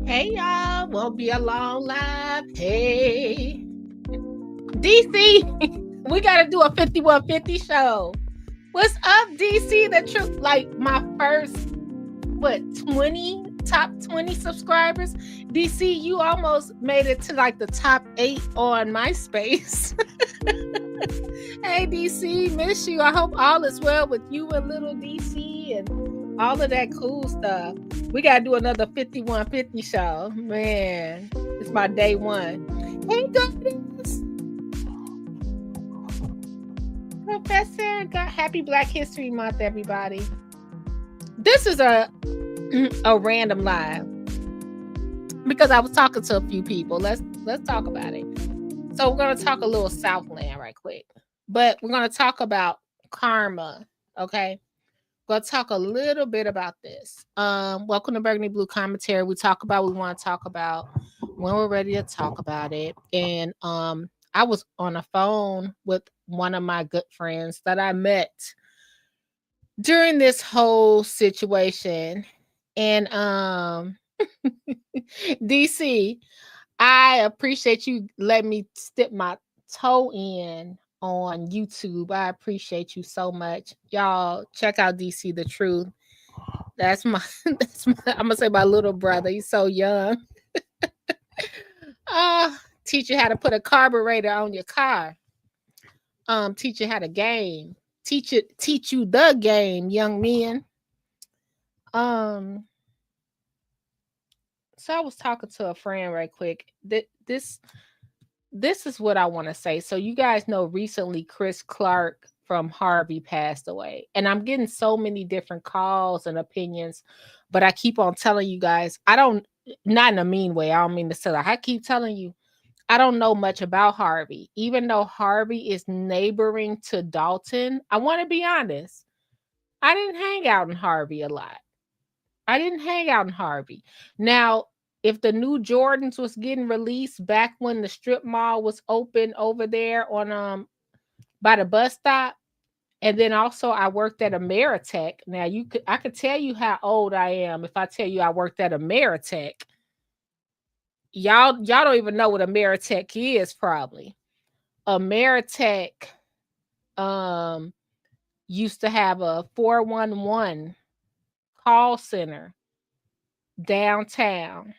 Hey y'all, won't be a long live. Hey, DC, we gotta do a 5150 show. What's up, DC? The truth, like my first, 20 top 20 subscribers. DC, you almost made it to like the top 8 on MySpace. Hey, DC, miss you. I hope all is well with you and little DC and all of that cool stuff. We gotta do another 5150 show. Man, it's my day one. Hey, goodness. Professor, God, happy Black History Month, everybody. This is a random live because I was talking to a few people. Let's talk about it. So we're gonna talk a little Southland right quick, but we're gonna talk about karma. Okay, we're gonna talk a little bit about this. Welcome to Burgundy Blue Commentary. We talk about what we want to talk about when we're ready to talk about it. And I was on a phone with one of my good friends that I met during this whole situation. And DC, I appreciate you letting me stick my toe in on YouTube. I appreciate you so much. Y'all check out DC the Truth. That's my I'm gonna say my little brother. He's so young. Teach you how to put a carburetor on your car. Teach you how to game. Teach you the game, young men. So I was talking to a friend right quick. This is what I want to say. So you guys know recently Chris Clark from Harvey passed away. And I'm getting so many different calls and opinions, but I keep on telling you guys, not in a mean way. I don't mean to say that. I keep telling you, I don't know much about Harvey. Even though Harvey is neighboring to Dalton, I want to be honest. I didn't hang out in Harvey a lot. I didn't hang out in Harvey. Now, if the new Jordans was getting released back when the strip mall was open over there on by the bus stop, and then also I worked at Ameritech. Now I could tell you how old I am if I tell you I worked at Ameritech. Y'all don't even know what Ameritech is probably. Ameritech used to have a 411 call center downtown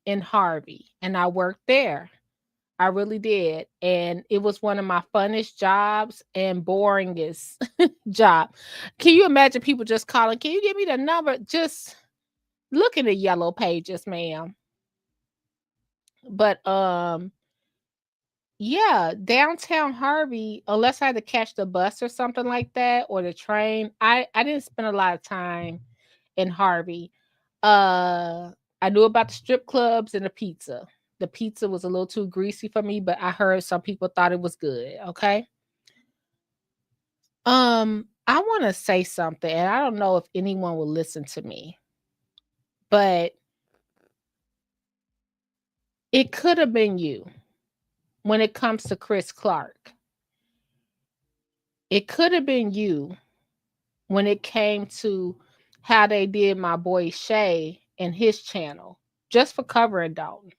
in Harvey, and I worked there. I really did. And it was one of my funnest jobs and boringest job. Can you imagine people just calling? Can you give me the number? Just look in the yellow pages, ma'am. But yeah, downtown Harvey, unless I had to catch the bus or something like that or the train, I didn't spend a lot of time in Harvey. I knew about the strip clubs and the pizza. The pizza was a little too greasy for me, but I heard some people thought it was good. Okay. I want to say something, and I don't know if anyone will listen to me, but it could have been you when it comes to Chris Clark. It could have been you when it came to how they did my boy Shay and his channel just for covering Dalton.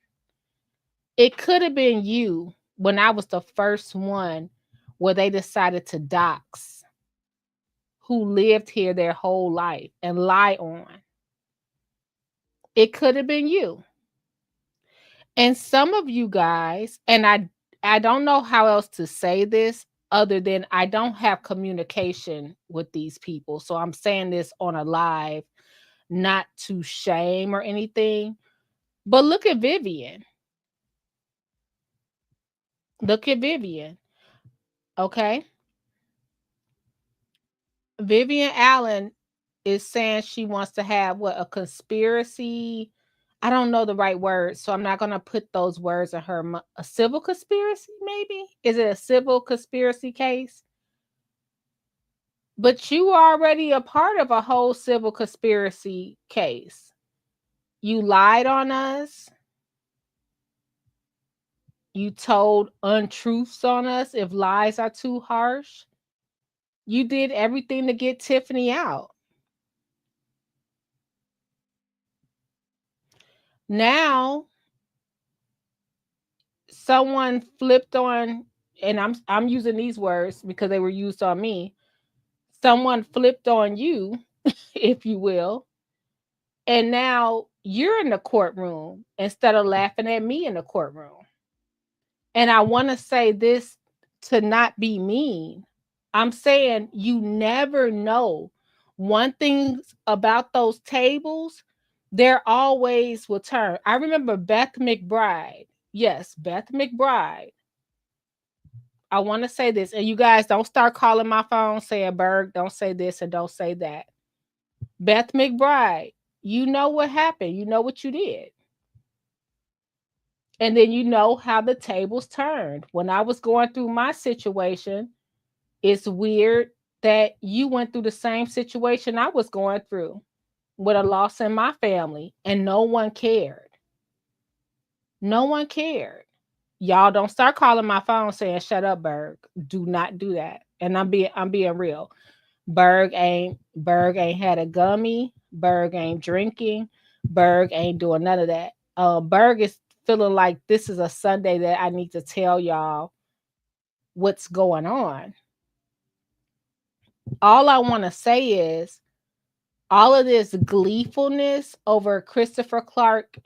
It could have been you when I was the first one where they decided to dox who lived here their whole life and lie on. It could have been you. And some of you guys, and I don't know how else to say this other than I don't have communication with these people. So I'm saying this on a live, not to shame or anything. But look at Vivian. Look at Vivian. Okay. Vivian Allen is saying she wants to have a conspiracy. I don't know the right word, so I'm not going to put those words in her. A civil conspiracy, maybe? Is it a civil conspiracy case? But you are already a part of a whole civil conspiracy case. You lied on us. You told untruths on us if lies are too harsh. You did everything to get Tiffany out. Now someone flipped on, and I'm using these words because they were used on me. Someone flipped on you, if you will, and now you're in the courtroom instead of laughing at me in the courtroom. And I want to say this to not be mean. I'm saying you never know. One thing about those tables, there always will turn. I remember Beth McBride. Yes, Beth McBride. I want to say this, and you guys don't start calling my phone saying, Berg, don't say this and don't say that. Beth McBride, you know what happened. You know what you did. And then you know how the tables turned. When I was going through my situation, it's weird that you went through the same situation I was going through with a loss in my family, and no one cared. No one cared. Y'all don't start calling my phone saying, shut up, Berg. Do not do that. And I'm being real. Berg ain't had a gummy. Berg ain't drinking. Berg ain't doing none of that. Berg is feeling like this is a Sunday that I need to tell y'all what's going on. All I want to say is all of this gleefulness over Christopher Clark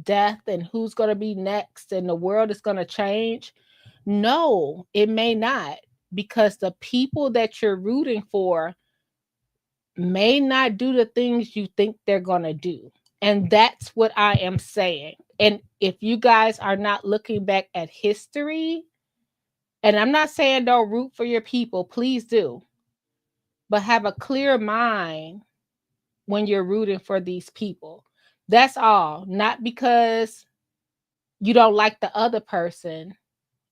death and who's going to be next and the world is going to change. No, it may not, because the people that you're rooting for may not do the things you think they're going to do. And that's what I am saying. And if you guys are not looking back at history, and I'm not saying don't root for your people, please do, but have a clear mind when you're rooting for these people. That's all. Not because you don't like the other person,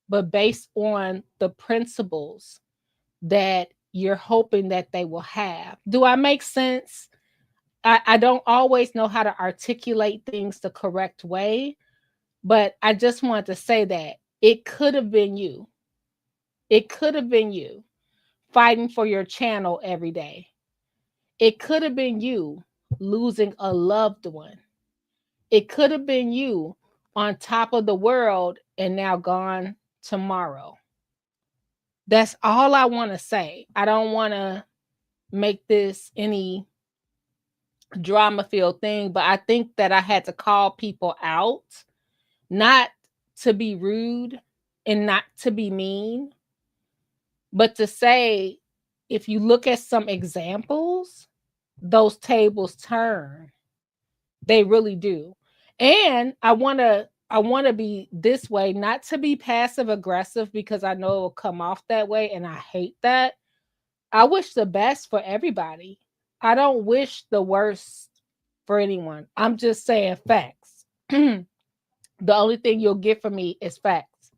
but based on the principles that you're hoping that they will have. Do I make sense? I don't always know how to articulate things the correct way, but I just wanted to say that it could have been you. It could have been you fighting for your channel every day. It could have been you losing a loved one. It could have been you on top of the world and now gone tomorrow. That's all I want to say. I don't want to make this any drama filled thing, but I think that I had to call people out, not to be rude and not to be mean, but to say, if you look at some examples, those tables turn. They really do. And I want to be this way, not to be passive aggressive, because I know it'll come off that way and I hate that. I wish the best for everybody. I don't wish the worst for anyone. I'm just saying facts. The only thing you'll get from me is facts.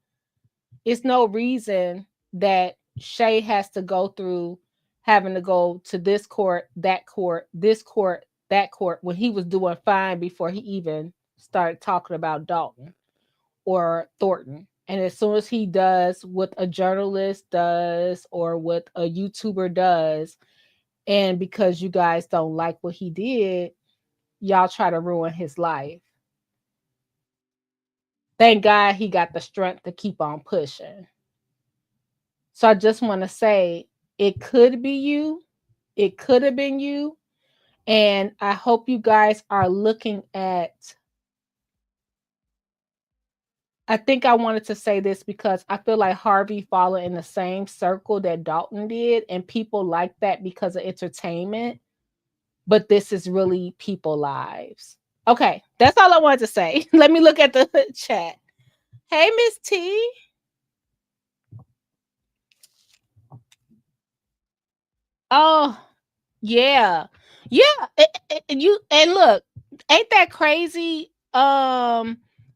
It's no reason that Shay has to go through having to go to this court, that court, this court, that court, when he was doing fine before he even started talking about Dalton or Thornton. And as soon as he does what a journalist does or what a YouTuber does, and because you guys don't like what he did, y'all try to ruin his life. Thank God he got the strength to keep on pushing. So I just want to say, it could be you. It could have been you. And I hope you guys are looking at, I think I wanted to say this because I feel like Harvey followed in the same circle that Dalton did, and people like that because of entertainment. But this is really people lives. Okay, that's all I wanted to say. Let me look at the chat. Hey, Miss T. Oh, yeah. Yeah. You and look, ain't that crazy?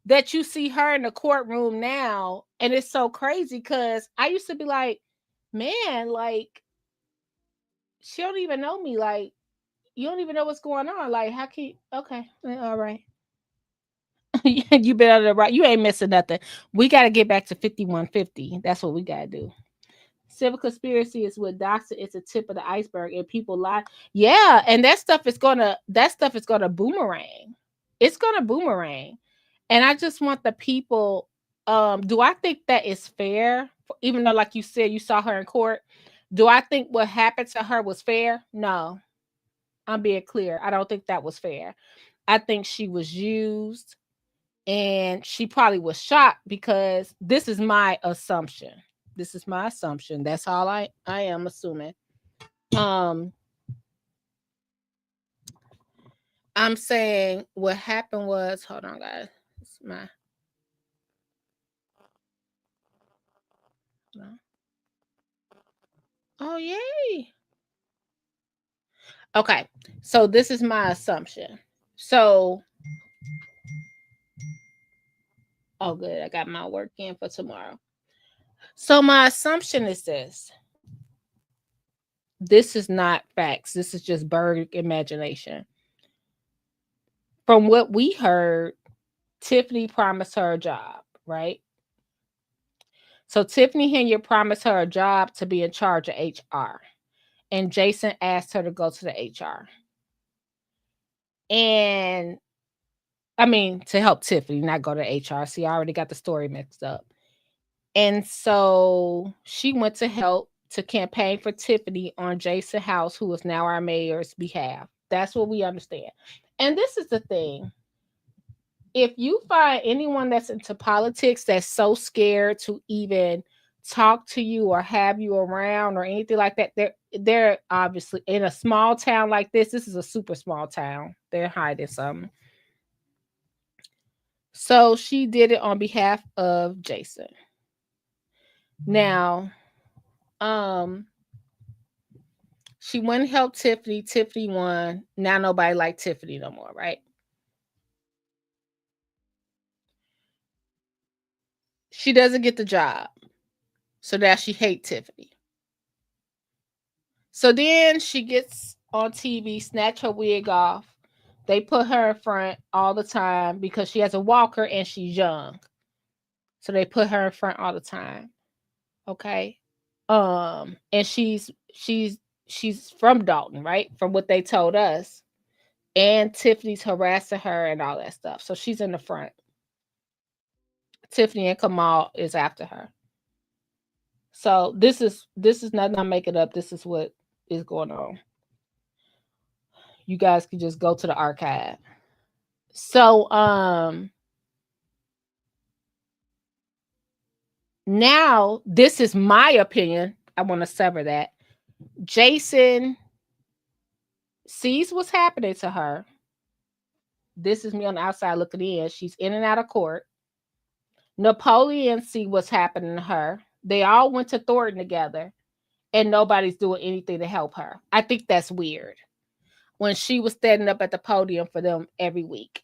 That you see her in the courtroom now, and it's so crazy because I used to be like, man, like she don't even know me. Like, you don't even know what's going on. Like, how can you, okay, all right. You been on the right. You ain't missing nothing. We got to get back to 5150. That's what we got to do. Civil conspiracy is what Doxa. It's a tip of the iceberg, and people lie. Yeah, and that stuff is gonna boomerang. it's gonna boomerang. And I just want the people, do I think that is fair? Even though, like you said, you saw her in court. Do I think what happened to her was fair? No. I'm being clear. I don't think that was fair. I think she was used, and she probably was shocked, because this is my assumption. This is my assumption. That's all I am assuming. Um I'm saying what happened was, hold on guys. It's my Oh yay. Okay. So this is my assumption. So oh good, I got my work in for tomorrow. So my assumption is this. This is not facts. This is just Berg imagination. From what we heard, Tiffany promised her a job, right? So Tiffany Henry promised her a job to be in charge of HR. And Jason asked her to go to the HR. And I mean, to help Tiffany, not go to HR. See, I already got the story mixed up. And so she went to help to campaign for Tiffany on Jason House, who is now our mayor's behalf. That's what we understand. And this is the thing. If you find anyone that's into politics that's so scared to even talk to you or have you around or anything like that, they're obviously in a small town like this. This is a super small town. They're hiding something. So she did it on behalf of Jason. Now, she went and helped Tiffany. Tiffany won. Now nobody liked Tiffany no more, right? She doesn't get the job. So now she hates Tiffany. So then she gets on TV, snatch her wig off. They put her in front all the time because she has a walker and she's young. So they put her in front all the time. Okay. And she's from Dalton, right? From what they told us. And Tiffany's harassing her and all that stuff. So she's in the front. Tiffany and Kamal is after her. So this is nothing I'm making up. This is what is going on. You guys can just go to the archive. So now this is my opinion. I want to sever that. Jason sees what's happening to her. This is me on the outside looking in. She's in and out of court. Napoleon see what's happening to her. They all went to Thornton together, and nobody's doing anything to help her. I think that's weird. When she was standing up at the podium for them every week.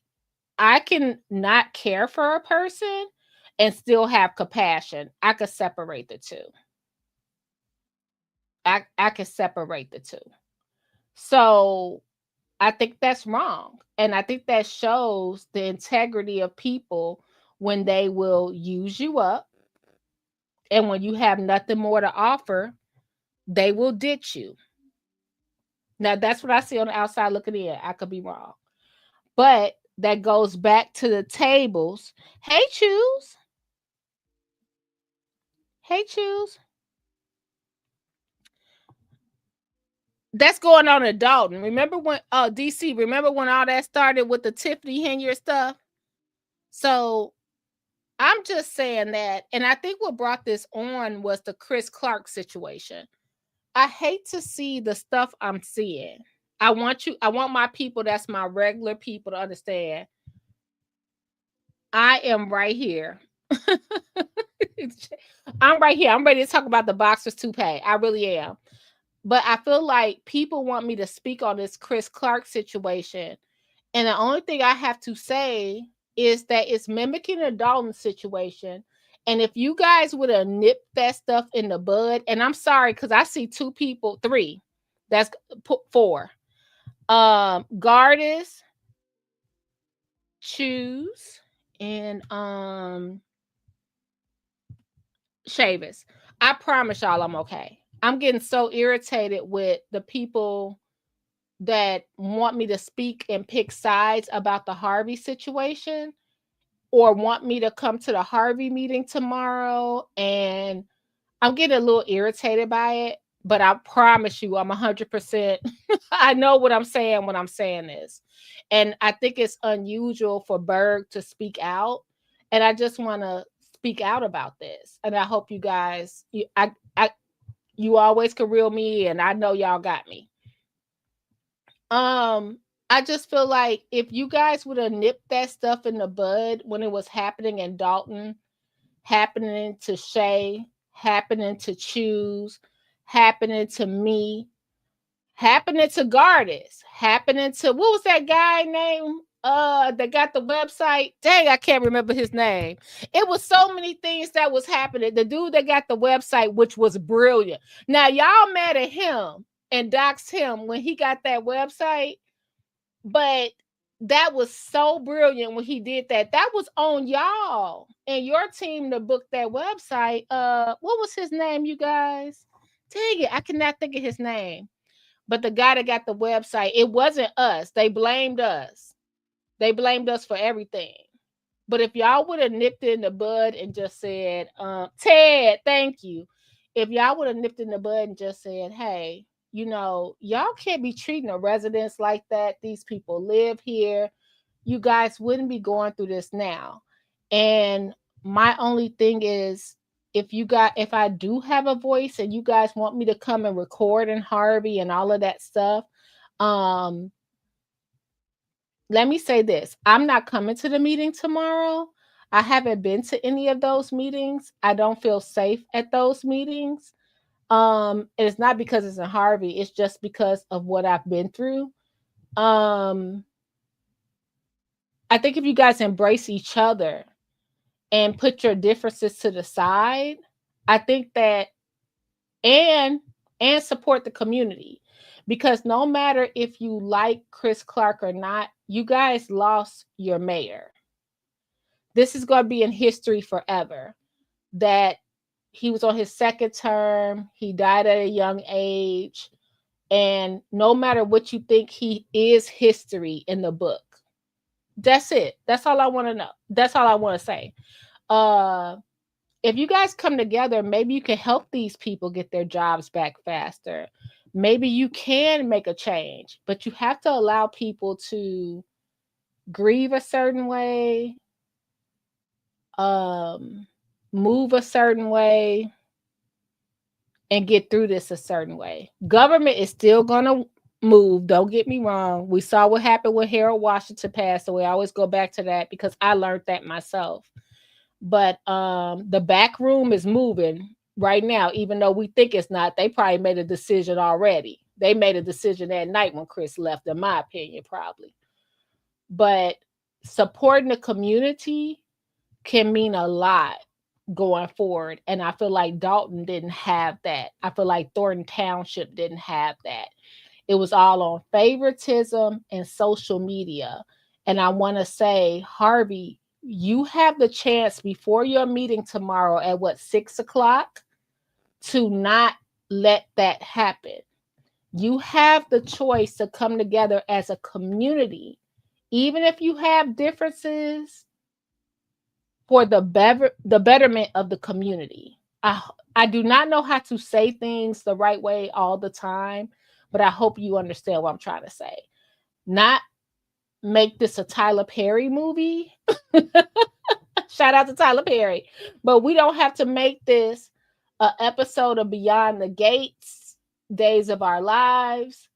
I can not care for a person and still have compassion. I could separate the two. I can separate the two. So I think that's wrong. And I think that shows the integrity of people when they will use you up. And when you have nothing more to offer, they will ditch you. Now, that's what I see on the outside looking in. I could be wrong. But that goes back to the tables. Hey, Choose. Hey, Choose. That's going on in Dalton. Remember when DC, remember when all that started with the Tiffany Henry stuff? So I'm just saying that, and I think what brought this on was the Chris Clark situation. I hate to see the stuff I'm seeing. I want my people, that's my regular people, to understand. I am right here. I'm right here. I'm ready to talk about the boxers toupee. I really am. But I feel like people want me to speak on this Chris Clark situation. And the only thing I have to say is that it's mimicking a Dalton situation. And if you guys would have nipped that stuff in the bud, and I'm sorry, because I see three. That's four. Gardis, Choose, and Chavis. I promise y'all I'm okay. I'm getting so irritated with the people that want me to speak and pick sides about the Harvey situation, or want me to come to the Harvey meeting tomorrow. And I'm getting a little irritated by it, but I promise you, I'm 100%. I know what I'm saying when I'm saying this. And I think it's unusual for Berg to speak out. And I just want to speak out about this. And I hope you guys, you always can reel me in. I know y'all got me. I just feel like if you guys would have nipped that stuff in the bud when it was happening in Dalton, happening to Shay, happening to Choose, happening to me, happening to Gardis, happening to, what was that guy name? That got the website. Dang, I can't remember his name. It was so many things that was happening. The dude that got the website, which was brilliant. Now y'all mad at him and doxed him when he got that website, but that was so brilliant when he did that. That was on y'all and your team to book that website. What was his name, you guys? Dang it, I cannot think of his name. But the guy that got the website, it wasn't us. They blamed us. They blamed us for everything. But if y'all would have nipped it in the bud and just said, Ted, thank you. If y'all would have nipped in the bud and just said, hey, y'all can't be treating the residents like that. These people live here. You guys wouldn't be going through this now. And my only thing is, if I do have a voice and you guys want me to come and record in Harvey and all of that stuff, let me say this. I'm not coming to the meeting tomorrow. I haven't been to any of those meetings. I don't feel safe at those meetings. It's not because it's in Harvey. It's just because of what I've been through. I think if you guys embrace each other and put your differences to the side, I think that, and support the community, because no matter if you like Chris Clark or not, you guys lost your mayor. This is going to be in history forever, that he was on his second term. He died at a young age. And no matter what you think, he is history in the book. That's it. That's all I want to know. That's all I want to say. If you guys come together, maybe you can help these people get their jobs back faster. Maybe you can make a change, but you have to allow people to grieve a certain way, move a certain way, and get through this a certain way. Government is still going to move. Don't get me wrong. We saw what happened when Harold Washington passed away. I always go back to that because I learned that myself. But the back room is moving right now, even though we think it's not. They probably made a decision already. They made a decision that night when Chris left, in my opinion, probably. But supporting the community can mean a lot going forward. And I feel like Dalton didn't have that. I feel like Thornton Township didn't have that. It was all on favoritism and social media. And I want to say, Harvey, you have the chance before your meeting tomorrow at 6:00 to not let that happen. You have the choice to come together as a community, even if you have differences, for the betterment of the community. I do not know how to say things the right way all the time, but I hope you understand what I'm trying to say. Not make this a Tyler Perry movie. Shout out to Tyler Perry. But we don't have to make this an episode of Beyond the Gates, Days of Our Lives.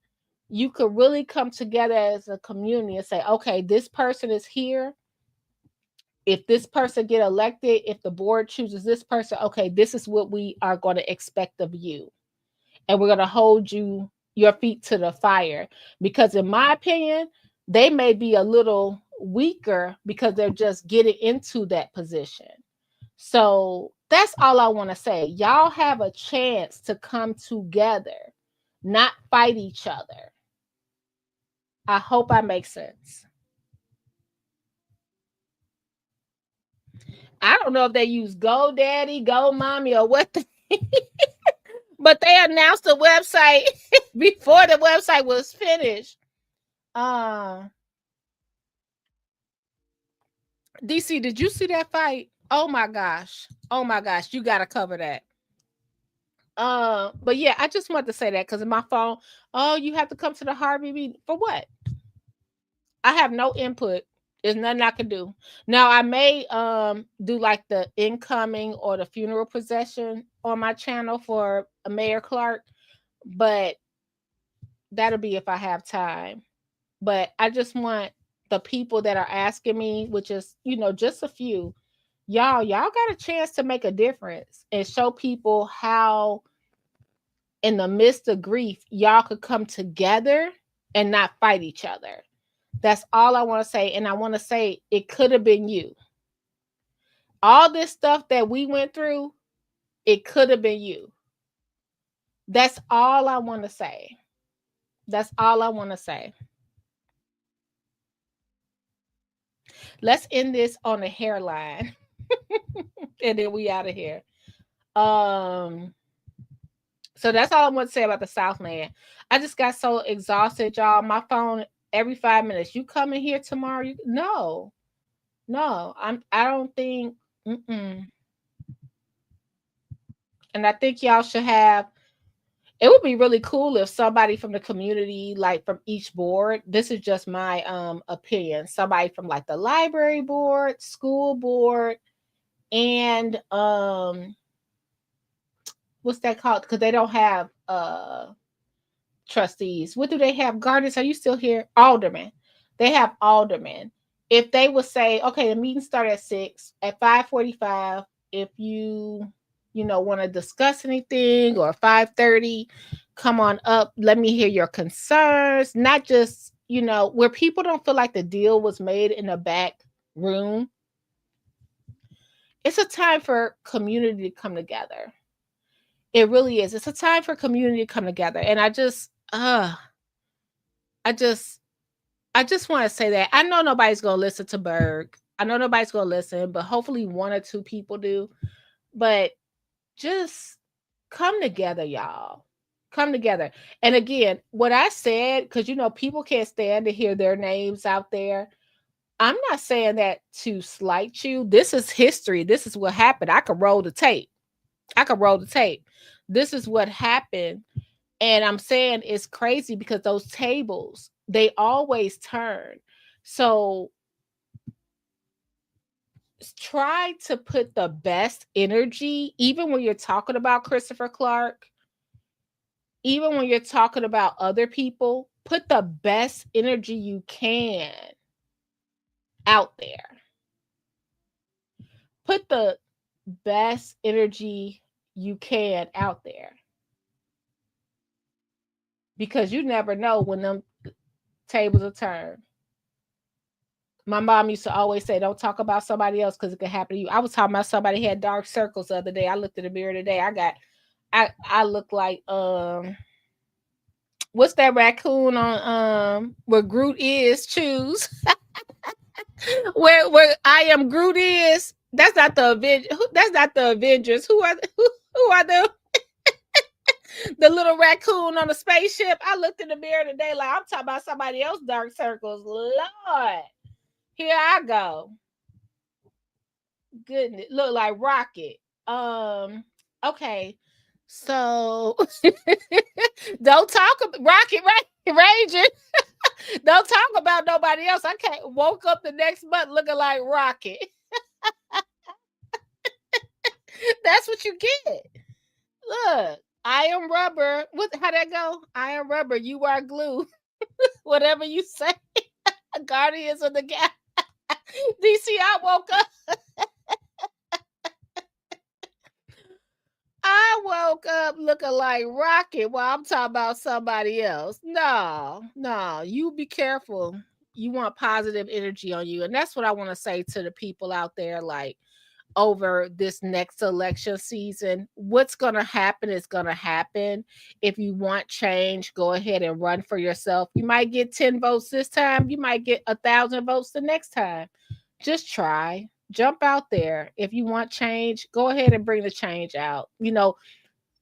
You could really come together as a community and say, okay, this person is here. If this person get elected, if the board chooses this person, okay, this is what we are going to expect of you. And we're going to hold your feet to the fire. Because in my opinion, they may be a little weaker because they're just getting into that position. So that's all I want to say. Y'all have a chance to come together, not fight each other. I hope I make sense. I don't know if they use GoDaddy, GoMommy, or what. But they announced the website before the website was finished. DC, did you see that fight? Oh my gosh. Oh my gosh. You gotta cover that. But yeah, I just wanted to say that because in my phone, oh, you have to come to the Harvey meeting. For what? I have no input. There's nothing I can do. Now I may do like the incoming or the funeral procession on my channel for Mayor Clark, but that'll be if I have time. But I just want the people that are asking me, which is, just a few, y'all got a chance to make a difference and show people how in the midst of grief, y'all could come together and not fight each other. That's all I want to say. And I want to say it could have been you. All this stuff that we went through, it could have been you. That's all I want to say. That's all I want to say. Let's end this on a hairline. And then we out of here. So that's all I want to say about the Southland. I just got so exhausted, y'all. My phone every 5 minutes. You coming here tomorrow? No. I don't think. And I think y'all should have. It would be really cool if somebody from the community, like from each board. This is just my opinion. Somebody from like the library board, school board, and what's that called? Because they don't have trustees. What do they have? Guardians, are you still here? Aldermen. They have aldermen. If they would say, okay, the meeting started at 6, at 5:45, if you want to discuss anything, or 5:30, come on up. Let me hear your concerns. Not just, where people don't feel like the deal was made in the back room. It's a time for community to come together. It really is. It's a time for community to come together. And I just want to say that. I know nobody's going to listen to Berg. I know nobody's going to listen, but hopefully 1 or 2 people do. But just come together, y'all. Come together. And again, what I said, because, people can't stand to hear their names out there. I'm not saying that to slight you. This is history. This is what happened. I could roll the tape. This is what happened. And I'm saying it's crazy because those tables, they always turn. So try to put the best energy, even when you're talking about Christopher Clark, even when you're talking about other people, put the best energy you can out there. Put the best energy you can out there. Because you never know when them tables will turn. My mom used to always say, don't talk about somebody else because it could happen to you. I was talking about somebody had dark circles the other day. I looked in the mirror today. I look like what's that raccoon on where Groot is? Choose. where I am Groot is. That's not the Avengers. That's not the Avengers. Who are the the little raccoon on the spaceship? I looked in the mirror today like I'm talking about somebody else's dark circles. Lord, here I go. Goodness, look like Rocket. Okay, so don't talk about Rocket Ranger. Don't talk about nobody else. I can't woke up the next month looking like Rocket. That's what you get. Look, I am rubber. How'd that go? I am rubber. You are glue. Whatever you say. Guardians of the Galaxy. DC, I woke up. I woke up looking like Rocket while I'm talking about somebody else. No, you be careful. You want positive energy on you. And that's what I want to say to the people out there, like, over this next election season. What's going to happen is going to happen. If you want change, go ahead and run for yourself. You might get 10 votes this time. You might get 1,000 votes the next time. Just try. Jump out there. If you want change, go ahead and bring the change out.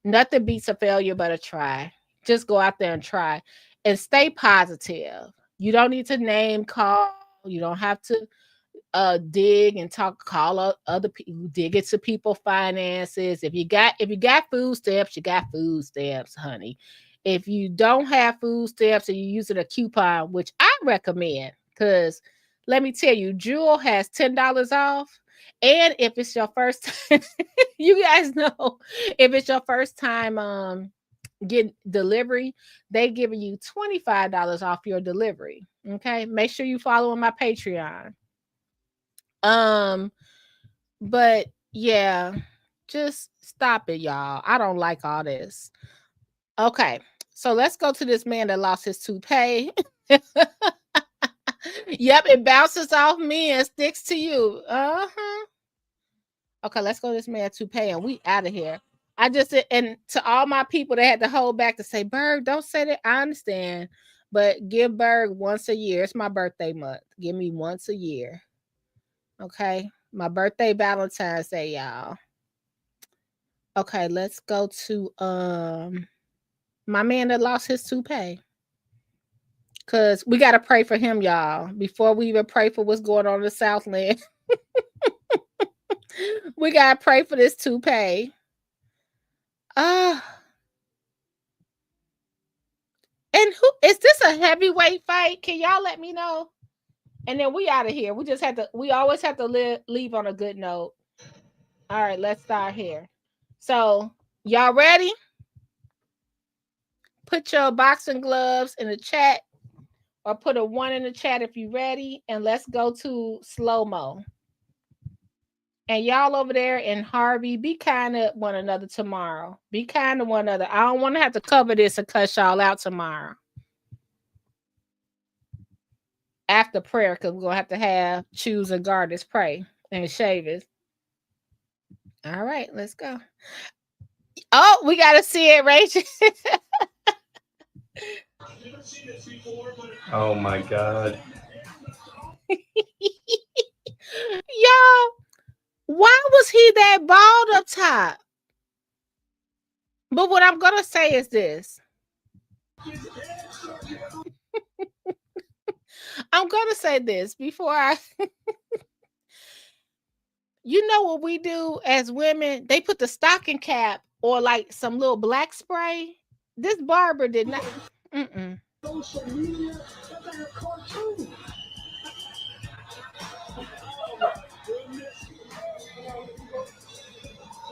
Nothing beats a failure but a try. Just go out there and try and stay positive. You don't need to name call. You don't have to dig and talk, call out other people, dig into people finances. If you got food stamps, you got food stamps, honey. If you don't have food stamps and you're using a coupon, which I recommend, because let me tell you, Jewel has $10 off. And if it's your first time, you guys know, if it's your first time getting delivery, they giving you $25 off your delivery. Okay. Make sure you follow on my Patreon. Um, but yeah, just stop it, y'all. I don't like all this. Okay, so let's go to this man that lost his toupee. Yep, it bounces off me and sticks to you. Uh-huh. Okay, let's go to this man toupee and we out of here. I just and to all my people that had to hold back to say, Berg, don't say that. I understand. But give Berg once a year. It's my birthday month. Give me once a year. Okay. My birthday, Valentine's Day, y'all. Okay, let's go to my man that lost his toupee. Cause we gotta pray for him, y'all. Before we even pray for what's going on in the Southland. We gotta pray for this toupee. Uh and who is this a heavyweight fight? Can y'all let me know? And then we out of here. We always have to leave on a good note. All right, let's start here. So, y'all ready? Put your boxing gloves in the chat or put a 1 in the chat if you're ready. And let's go to slow-mo. And y'all over there in Harvey, be kind to one another tomorrow. Be kind to one another. I don't want to have to cover this and cuss y'all out tomorrow. After prayer, because we're going to have choose and guard this pray and shave it. All right, let's go. Oh, we got to see it, Rachel. Oh my God. Y'all, why was he that bald up top? But what I'm going to say is this. I'm going to say this before I... You know what we do as women? They put the stocking cap or like some little black spray. This barber did not. Mm-mm.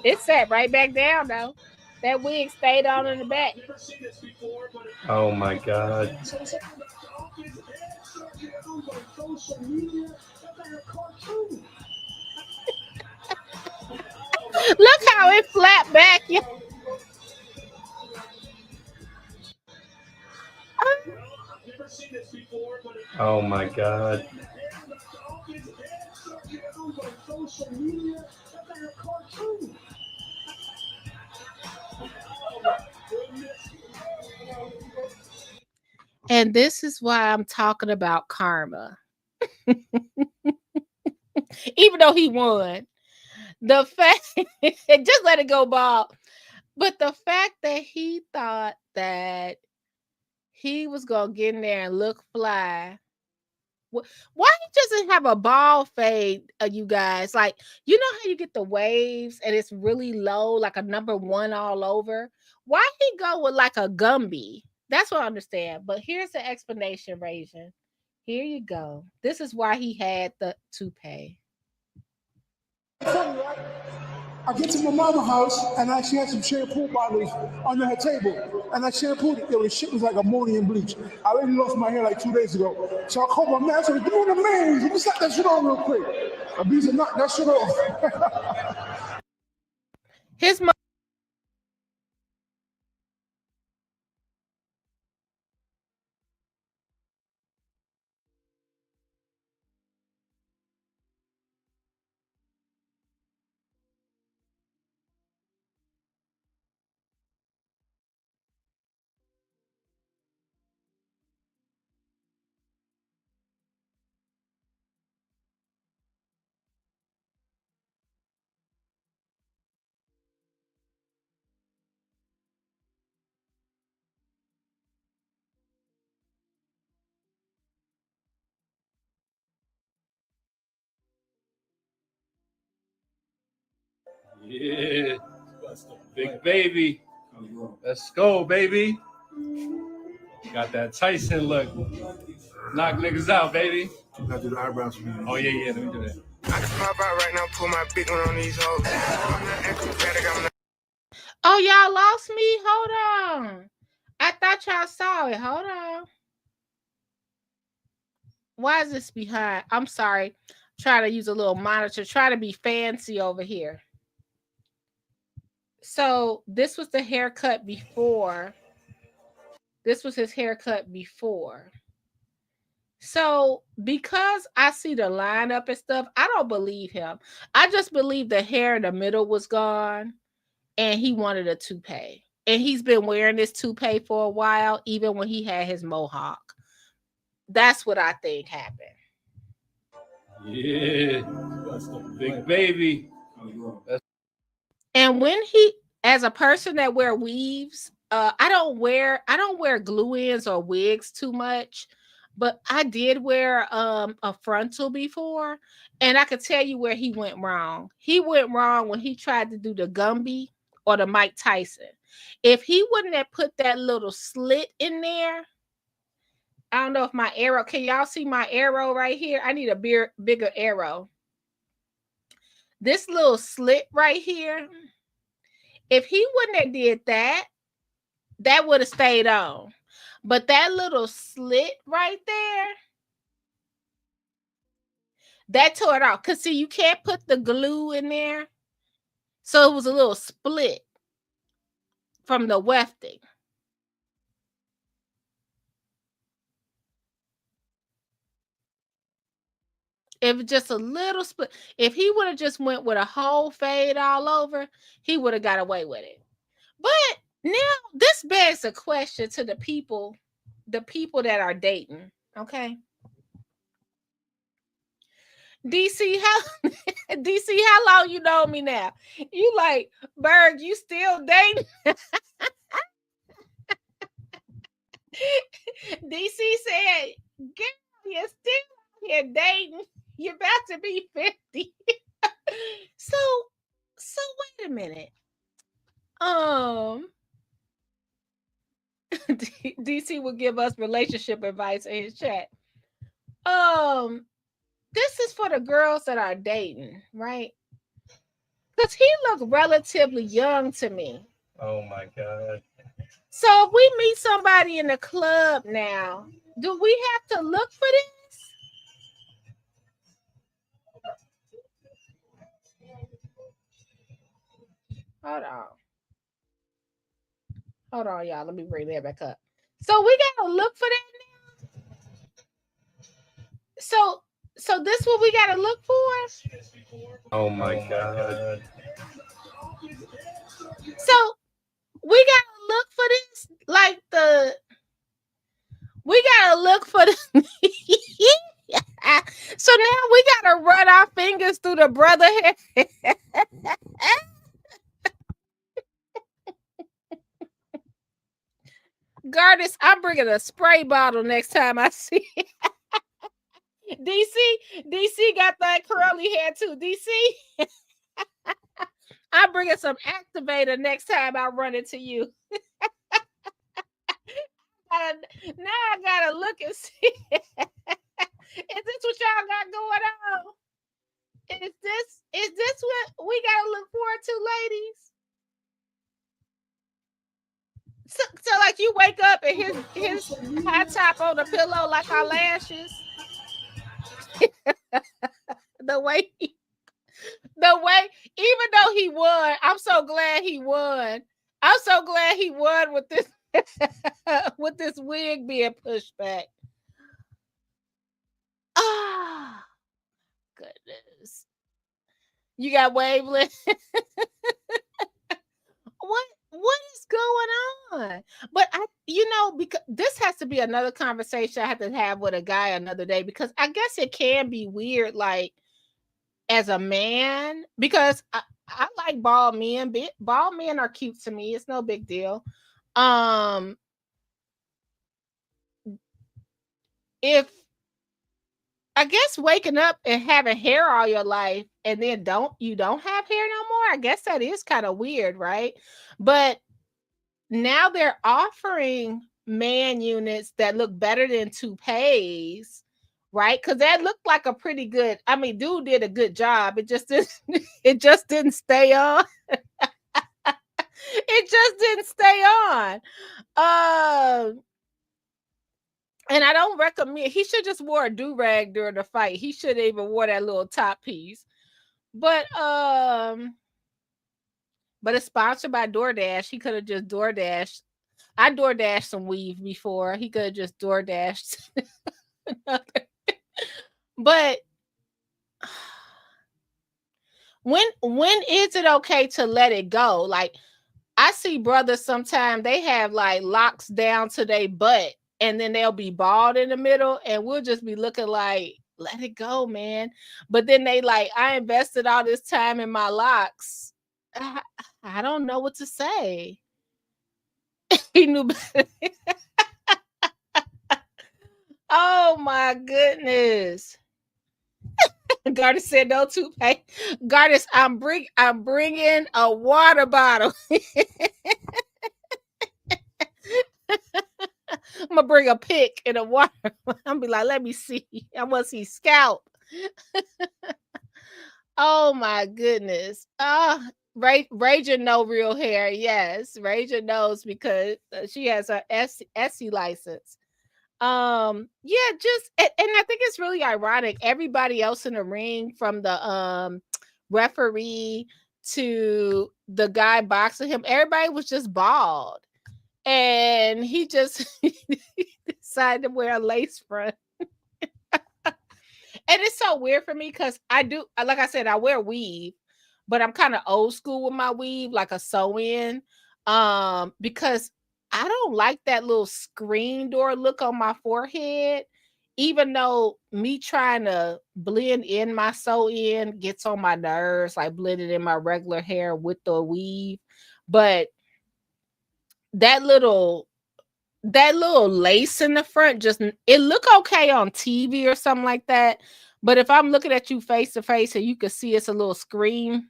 It sat right back down though. That wig stayed on in the back. Oh my God. Look how it flapped back. Oh my God. And this is why I'm talking about karma. Even though he won, the fact just let it go, Bob. But the fact that he thought that he was gonna get in there and look fly. Why he doesn't have a ball fade, you guys? Like, you know how you get the waves and it's really low, like a number 1 all over? Why he go with like a Gumby? That's what I understand. But here's the explanation, Raisin. Here you go. This is why he had the toupee. Funny, right? I get to my mama's house and she had some shampoo bottles under her table. And I shampooed it. Yo, the shit was like ammonium bleach. I already lost my hair like 2 days ago. So I called my man. I said, give me the man. Let me slap that shit on real quick. Abiza knocked that shit off. His mom. Yeah. Big baby. Let's go, baby. Got that Tyson look. Knock niggas out, baby. I gotta do the eyebrows for you. Oh, yeah. Let me do that. I can pop out right now, pull my big one on these hoes. I'm not acrobatic, I'm not. Oh, y'all lost me? Hold on. I thought y'all saw it. Hold on. Why is this behind? I'm sorry. Try to use a little monitor. Try to be fancy over here. So this was the haircut before. This was his haircut before. So because I see the lineup and stuff, I don't believe him. I just believe the hair in the middle was gone and he wanted a toupee. And he's been wearing this toupee for a while, even when he had his mohawk. That's what I think happened. Yeah. Big baby. And when he, as a person that wear weaves, I don't wear glue-ins or wigs too much, but I did wear a frontal before, and I could tell you where he went wrong. He went wrong when he tried to do the Gumby or the Mike Tyson. If he wouldn't have put that little slit in there, I don't know if my arrow, can y'all see my arrow right here? I need a bigger arrow. This little slit right here, if he wouldn't have did that, that would have stayed on. But that little slit right there, that tore it off. Because see, you can't put the glue in there. So it was a little split from the wefting. If just a little split, if he would have just went with a whole fade all over, he would have got away with it. But now this begs a question to the people that are dating. Okay. DC, how long you know me now? You like, Berg, you still dating? DC said, girl, you're still here dating. You're about to be 50. So wait a minute. DC will give us relationship advice in his chat. This is for the girls that are dating, right? Because he looked relatively young to me. Oh my God. So if we meet somebody in the club now, do we have to look for this? Hold on, y'all. Let me bring that back up. So we gotta look for that now. So this what we gotta look for? Oh my God. So we gotta look for this, like we gotta look for this. So now we gotta run our fingers through the brother hair. Gardis, I'm bringing a spray bottle next time I see it. DC got that curly hair too. DC, I'm bringing some activator next time I run into you. Now I gotta look and see. Is this what y'all got going on? Is this what we gotta look forward to, ladies? So like you wake up and his high top on the pillow like our lashes. the way, even though he won, I'm so glad he won. I'm so glad he won with this with this wig being pushed back. Ah, goodness. You got wavelength. What is going on? But because this has to be another conversation I have to have with a guy another day, because I guess it can be weird, like as a man, because I like bald men. Bald men are cute to me. It's no big deal. If I guess waking up and having hair all your life and then you don't have hair no more. I guess that is kind of weird, right? But now they're offering man units that look better than toupees, right? Because that looked like a pretty good. I mean, dude did a good job. It just didn't. It just didn't stay on. It just didn't stay on. And I don't recommend. He should just wore a do-rag during the fight. He should have even wore that little top piece. But it's sponsored by DoorDash. He could have just DoorDashed. I DoorDashed some weave before. He could have just DoorDashed another. But when is it okay to let it go? Like, I see brothers sometimes they have like locks down to their butt and then they'll be bald in the middle and we'll just be looking like, let it go, man. But then they like, I invested all this time in my locks. I don't know what to say. He knew better. Oh my goodness. Garda said no toupee. Garda, I'm bringing a water bottle. I'm gonna bring a pick and a water. I'm be like, let me see. I want to see scalp. Oh my goodness. Raja know real hair. Yes, Raja knows because she has her SC license. Yeah, just and I think it's really ironic. Everybody else in the ring, from the referee to the guy boxing him, everybody was just bald, and he just decided to wear a lace front. And it's so weird for me because I do, like I said, I wear weave, but I'm kind of old school with my weave, like a sew-in, because I don't like that little screen door look on my forehead, even though me trying to blend in my sew-in gets on my nerves, like blending in my regular hair with the weave. But that little lace in the front, just, it look okay on TV or something like that. But if I'm looking at you face to face and you can see it's a little screen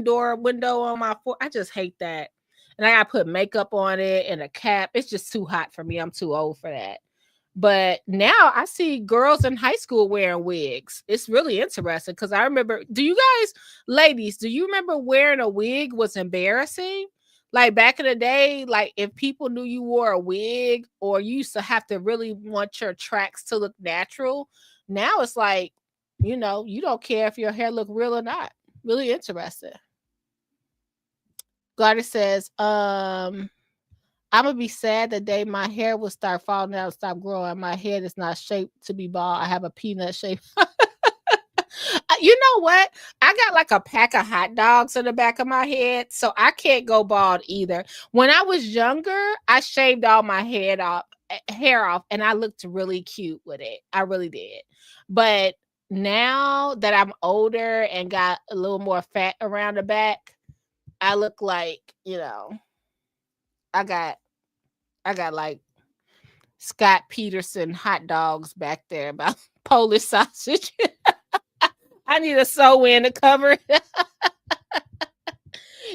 door window on my foot, I just hate that. And I gotta put makeup on it and a cap. It's just too hot for me. I'm too old for that. But now I see girls in high school wearing wigs. It's really interesting because I remember, ladies, do you remember wearing a wig was embarrassing? Like back in the day, like if people knew you wore a wig, or you used to have to really want your tracks to look natural. Now it's like, you don't care if your hair look real or not. Really interesting. Garda says, I'm gonna be sad the day my hair will start falling out and stop growing. My head is not shaped to be bald. I have a peanut shape. You know what? I got like a pack of hot dogs in the back of my head, so I can't go bald either. When I was younger, I shaved all my hair off, and I looked really cute with it. I really did. But now that I'm older and got a little more fat around the back, I look like, I got like Scott Peterson hot dogs back there about Polish sausage. I need a sew-in to cover it.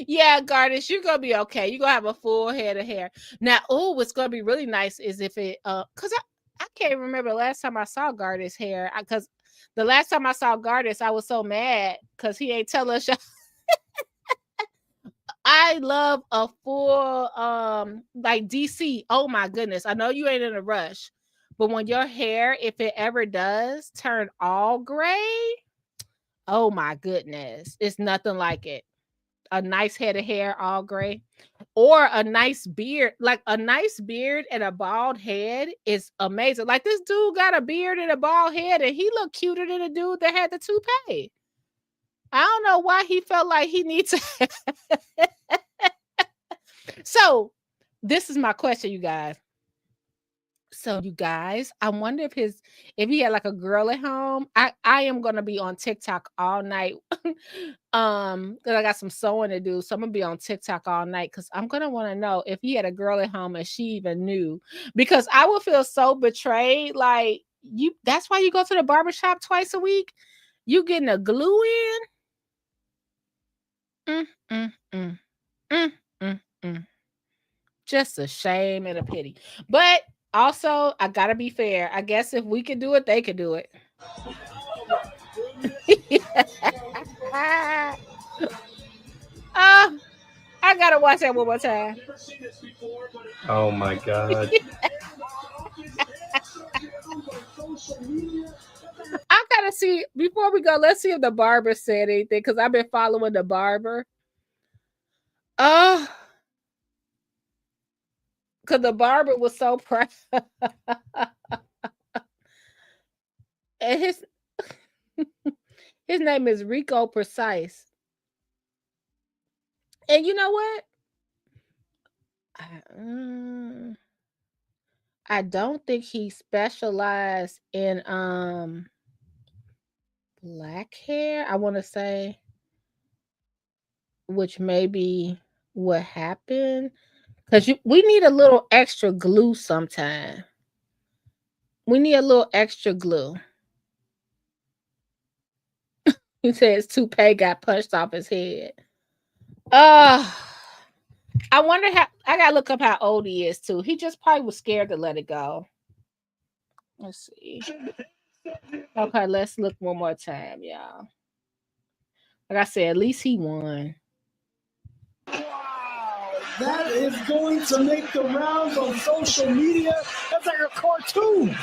Yeah, Garnish, you're gonna be okay. You're gonna have a full head of hair. Now, what's gonna be really nice is if it because I can't remember the last time I saw Gardish hair. Because the last time I saw Gardish, I was so mad because he ain't tell us. I love a full like DC. Oh my goodness. I know you ain't in a rush, but when your hair, if it ever does turn all gray, oh my goodness, it's nothing like it. A nice head of hair, all gray, or a nice beard. Like a nice beard and a bald head is amazing. Like this dude got a beard and a bald head, and he looked cuter than the dude that had the toupee. I don't know why he felt like he needs to. So this is my question, you guys. So you guys, I wonder if he had like a girl at home. I am gonna be on TikTok all night. Because I got some sewing to do. So I'm gonna be on TikTok all night because I'm gonna want to know if he had a girl at home and she even knew. Because I would feel so betrayed. Like, That's why you go to the barbershop twice a week. You getting a glue in? Just a shame and a pity. But also, I gotta be fair. I guess if we could do it, they could do it. I gotta watch that one more time. Oh my God. I gotta see before we go. Let's see if the barber said anything because I've been following the barber. Because the barber was so proud. And his name is Rico Precise. And you know what? I don't think he specialized in black hair. I want to say, which may be what happened. Because we need a little extra glue sometime. We need a little extra glue. He said his toupee got punched off his head. I wonder how. I gotta look up how old he is too. He just probably was scared to let it go. Let's see. Okay, let's look one more time, y'all. Like I said, at least he won. Wow, that is going to make the rounds on social media. That's like a cartoon.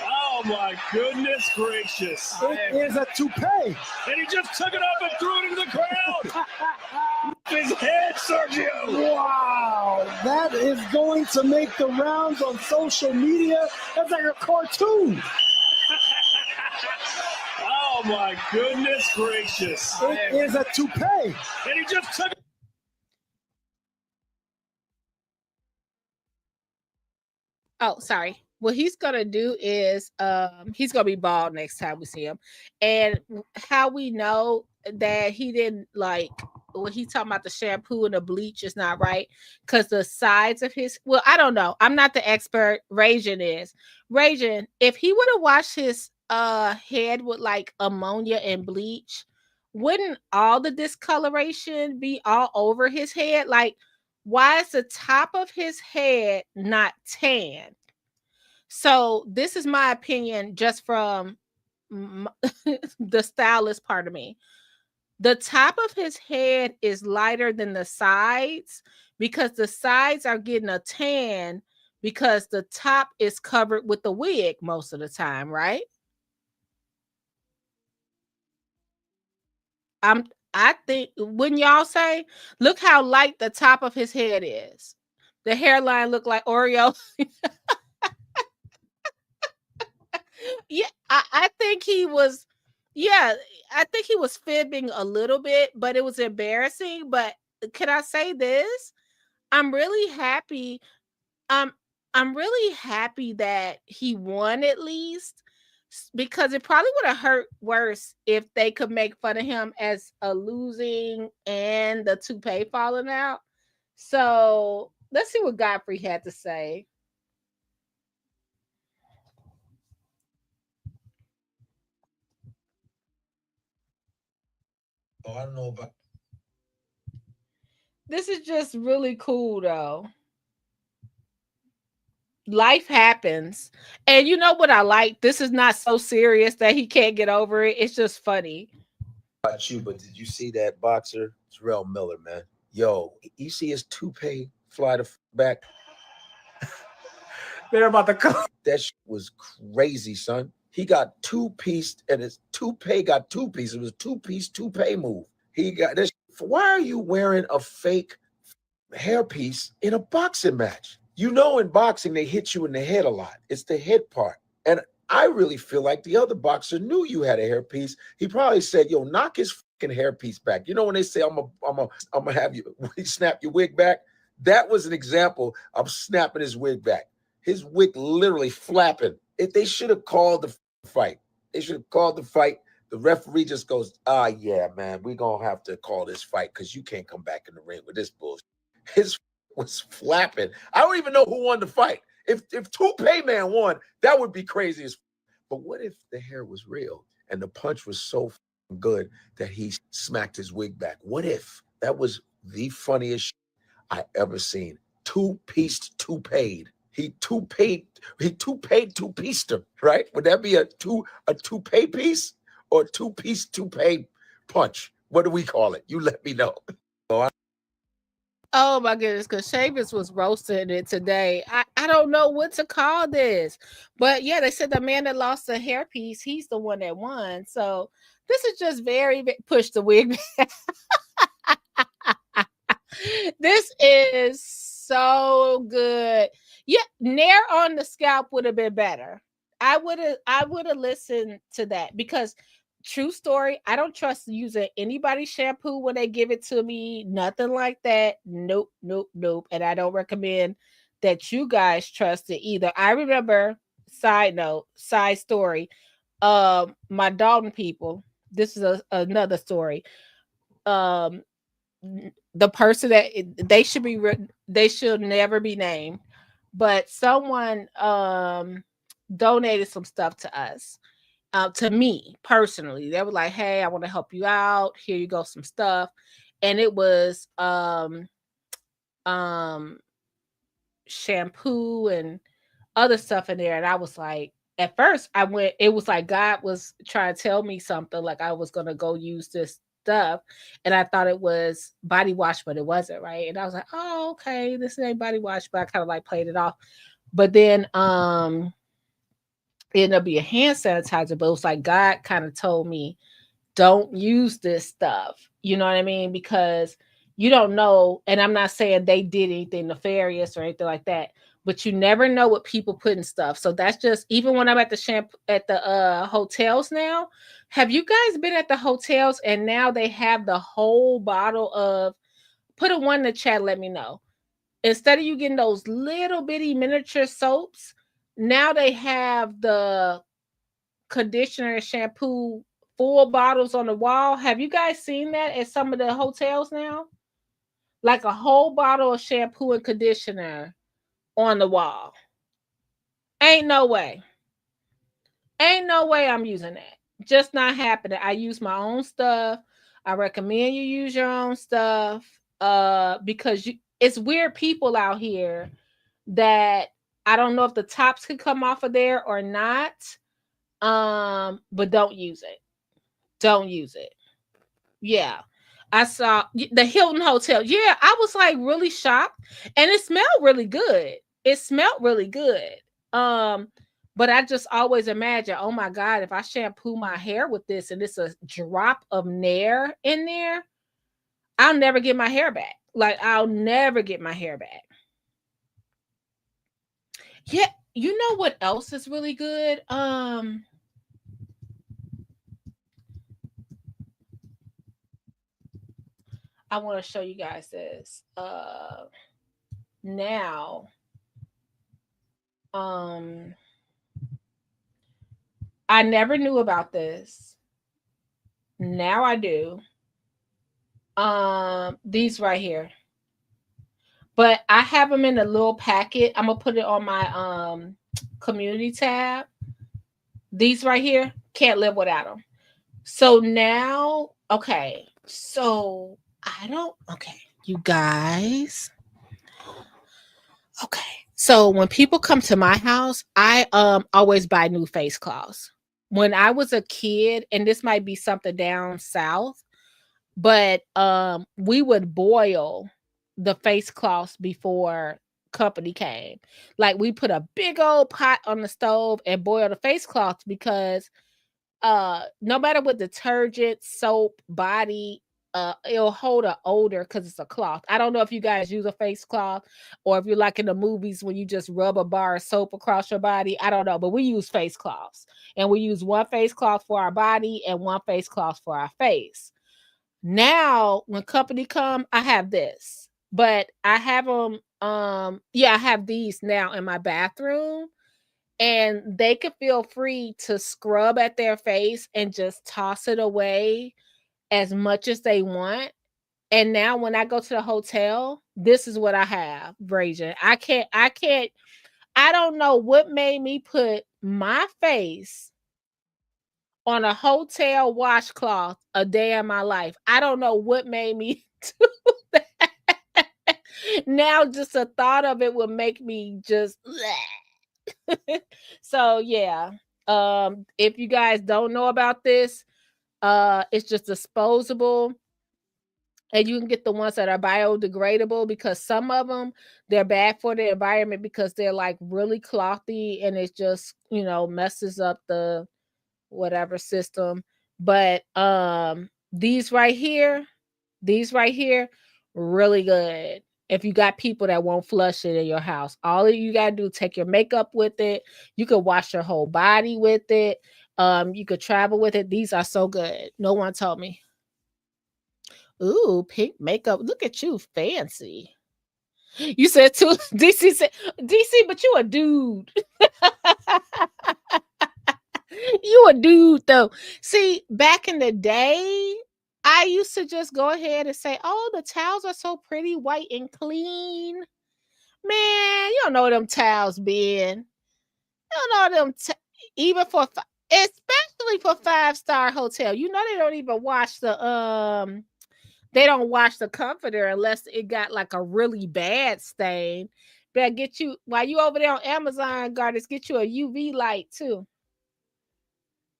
Oh my goodness gracious. It is a toupee. And he just took it up and threw it into the crowd. His head, Sergio. Wow, that is going to make the rounds on social media. That's like a cartoon. Oh my goodness gracious. It is a toupee. And he just took it. Oh, sorry. What he's gonna do is he's gonna be bald next time we see him. And how we know that he didn't like when he's talking about the shampoo and the bleach is not right, because the sides of his I don't know. I'm not the expert. Rajan is. Rajan, if he would have washed his head with like ammonia and bleach, wouldn't all the discoloration be all over his head? Like, why is the top of his head not tan? So this is my opinion just from the stylist part of me. The top of his head is lighter than the sides because the sides are getting a tan because the top is covered with the wig most of the time, right? I think, wouldn't y'all say, look how light the top of his head is. The hairline look like Oreo. Yeah, I think he was, I think he was fibbing a little bit, but it was embarrassing. But can I say this? I'm really happy. I'm really happy that he won at least, because it probably would have hurt worse if they could make fun of him as a losing and the toupee falling out. So let's see what Godfrey had to say. Oh, I don't know about. This is just really cool, though. Life happens. And you know what I like? This is not so serious that he can't get over it. It's just funny. About you, but did you see that boxer, Terrell Miller, man? Yo, you see his toupee fly the back? They're about to come. That shit was crazy, son. He got two-pieced, and his toupee got two-piece. It was a two-piece toupee move. He got this. Why are you wearing a fake hairpiece in a boxing match? You know, in boxing, they hit you in the head a lot. It's the head part. And I really feel like the other boxer knew you had a hairpiece. He probably said, yo, knock his fucking hairpiece back. You know, when they say, I'm gonna have you snap your wig back? That was an example of snapping his wig back. His wig literally flapping. They should have called the fight. They should have called the fight. The referee just goes, yeah, man, we're going to have to call this fight because you can't come back in the ring with this bullshit. His was flapping. I don't even know who won the fight. If Toupee Man won, that would be crazy as. But what if the hair was real and the punch was so good that he smacked his wig back? What if that was the funniest shit I ever seen? Two-pieced toupee. He two-pieced him, right? Would that be a toupee piece or two-piece toupee punch? What do we call it? You let me know. Oh my goodness, because Chavis was roasting it today. I don't know what to call this. But yeah, they said the man that lost the hairpiece, he's the one that won. So this is just very push the wig. This is so good. Yeah, Nair on the scalp would have been better. I would have listened to that because true story, I don't trust using anybody's shampoo when they give it to me. Nothing like that. Nope. And I don't recommend that you guys trust it either. I remember, side story, my Dalton people. This is another story. The person that they should never be named, but someone donated some stuff to us. To me personally, they were like, hey, I want to help you out. Here you go, some stuff. And it was shampoo and other stuff in there. And I was like, at first it was like God was trying to tell me something, like I was going to go use this stuff. And I thought it was body wash, but it wasn't, right? And I was like, oh, okay, this ain't body wash, but I kind of like played it off. But then it ended up being a hand sanitizer, but it was like God kind of told me, don't use this stuff. You know what I mean? Because you don't know, and I'm not saying they did anything nefarious or anything like that, but you never know what people put in stuff. So that's just, even when I'm at the hotels now, have you guys been at the hotels and now they have the whole bottle of, put a 1 in the chat, let me know. Instead of you getting those little bitty miniature soaps, now they have the conditioner and shampoo full bottles on the wall. Have you guys seen that at some of the hotels now? Like a whole bottle of shampoo and conditioner on the wall. Ain't no way. Ain't no way I'm using that. Just not happening. I use my own stuff. I recommend you use your own stuff because it's weird people out here that I don't know if the tops could come off of there or not. But don't use it. Don't use it. Yeah. I saw the Hilton Hotel. Yeah, I was like really shocked. And it smelled really good. But I just always imagine, oh my God, if I shampoo my hair with this and it's a drop of Nair in there, I'll never get my hair back. I'll never get my hair back. Yeah, you know what else is really good? I want to show you guys this. Now, I never knew about this. Now I do. These right here. But I have them in a little packet. I'm going to put it on my community tab. These right here, can't live without them. So now, okay. So you guys. Okay. So when people come to my house, I always buy new face cloths. When I was a kid, and this might be something down south, but we would boil the face cloths before company came. Like we put a big old pot on the stove and boil the face cloths because no matter what detergent, soap, body, it'll hold an odor because it's a cloth. I don't know if you guys use a face cloth or if you're like in the movies when you just rub a bar of soap across your body. I don't know, but we use face cloths, and we use one face cloth for our body and one face cloth for our face. Now, when company come, I have this, but I have them. I have these now in my bathroom. And they could feel free to scrub at their face and just toss it away as much as they want. And now when I go to the hotel, this is what I have, Brajan. I can't I don't know what made me put my face on a hotel washcloth a day in my life. I don't know what made me do that. Now just the thought of it would make me just so yeah. If you guys don't know about this, it's just disposable. And you can get the ones that are biodegradable, because some of them, they're bad for the environment because they're like really clothy and it just, messes up the whatever system. But these right here, really good. If you got people that won't flush it in your house, all you got to do, take your makeup with it. You could wash your whole body with it. You could travel with it. These are so good. No one told me. Ooh, pink makeup. Look at you, fancy. You said too. DC said DC, but you a dude. You a dude though. See, back in the day, I used to just go ahead and say, "Oh, the towels are so pretty, white and clean." Man, you don't know them towels been. You don't know them even for especially for 5-star hotel. You know they don't even wash the they don't wash the comforter unless it got like a really bad stain. Better get you, while you over there on Amazon, Gardens, get you a UV light too.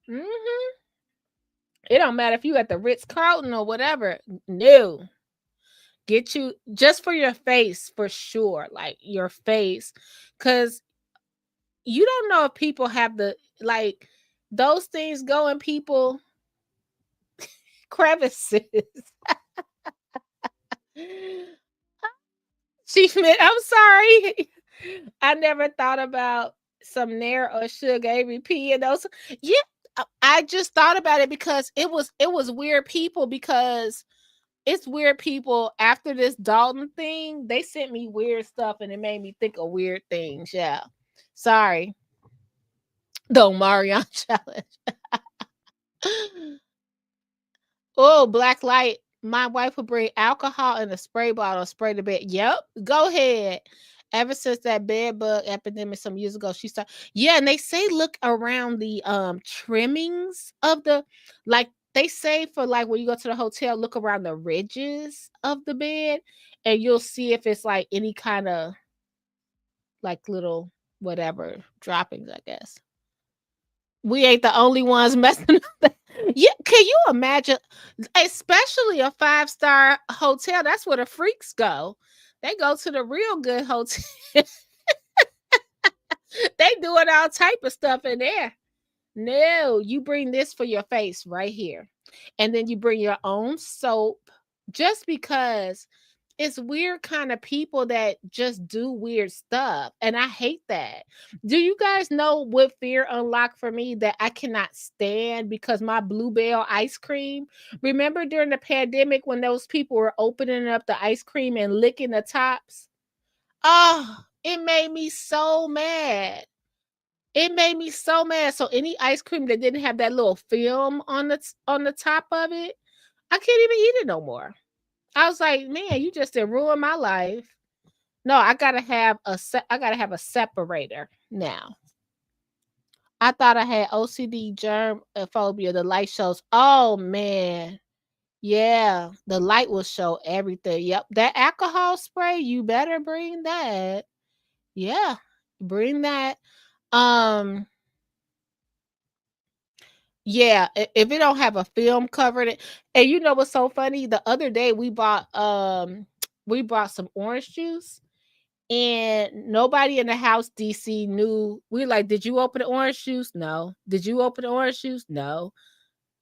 It don't matter if you at the Ritz-Carlton or whatever. No. Get you just for your face, for sure. Like your face. Because you don't know if people have like those things go in people crevices. Chief Mitt, I'm sorry. I never thought about some Nair or Sugar AVP and those. Yeah, I just thought about it because it was weird people, because it's weird people after this Dalton thing. They sent me weird stuff and it made me think of weird things. Yeah. Sorry. The Marion challenge. Oh, black light. My wife would bring alcohol in a spray bottle, spray the bed. Yep, go ahead. Ever since that bed bug epidemic some years ago, she started. Yeah, and they say look around the trimmings of the, like they say for like when you go to the hotel, look around the ridges of the bed, and you'll see if it's like any kind of like little whatever droppings, I guess. We ain't the only ones messing up. Yeah, can you imagine? Especially a 5-star hotel. That's where the freaks go. They go to the real good hotel. They doing all type of stuff in there. No, you bring this for your face right here. And then you bring your own soap, just because it's weird kind of people that just do weird stuff. And I hate that. Do you guys know what fear unlocked for me that I cannot stand? Because my Bluebell ice cream, remember during the pandemic when those people were opening up the ice cream and licking the tops? Oh, it made me so mad. It made me so mad. So any ice cream that didn't have that little film on the top of it, I can't even eat it no more. I was like, man, you just did ruin my life. No, I gotta have a separator now. I thought I had OCD germ phobia. The light shows. Oh man. Yeah, the light will show everything. Yep. That alcohol spray, you better bring that. Yeah, bring that. Yeah, if it don't have a film covering it. And you know what's so funny? The other day we bought some orange juice, and nobody in the house DC knew. We like, did you open the orange juice? No. Did you open the orange juice? No.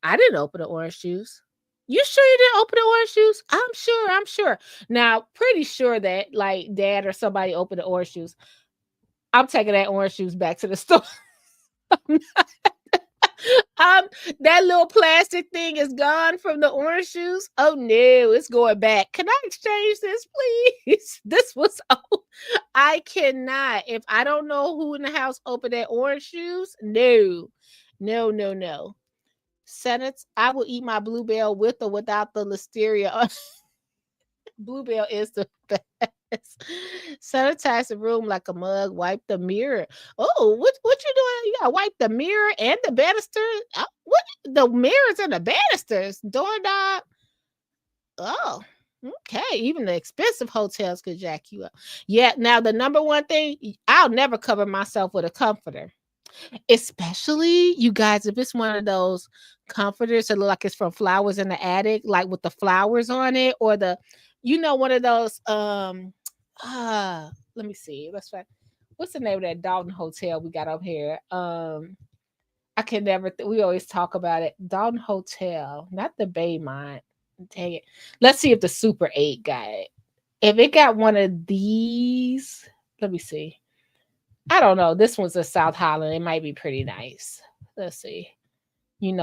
I didn't open the orange juice. You sure you didn't open the orange juice? I'm sure. Now, pretty sure that like dad or somebody opened the orange juice. I'm taking that orange juice back to the store. That little plastic thing is gone from the orange juice. Oh no, it's going back. Can I exchange this, please? This was old. I cannot. If I don't know who in the house opened that orange juice, no. Senate, I will eat my Bluebell with or without the listeria. Bluebell is the best. Sanitize the room like a mug. Wipe the mirror. Oh, what you doing? You gotta wipe the mirror and the banister. What the mirrors and the banisters? Doorknob. Oh, okay. Even the expensive hotels could jack you up. Yeah. Now the number one thing, I'll never cover myself with a comforter. Especially you guys, if it's one of those comforters that look like it's from Flowers in the Attic, like with the flowers on it, or one of those let me see. Let's find what's the name of that Dalton Hotel we got up here. I can never we always talk about it. Dalton Hotel, not the Baymont. Dang it. Let's see if the Super 8 got it. If it got one of these, let me see. I don't know. This one's a South Holland. It might be pretty nice. Let's see.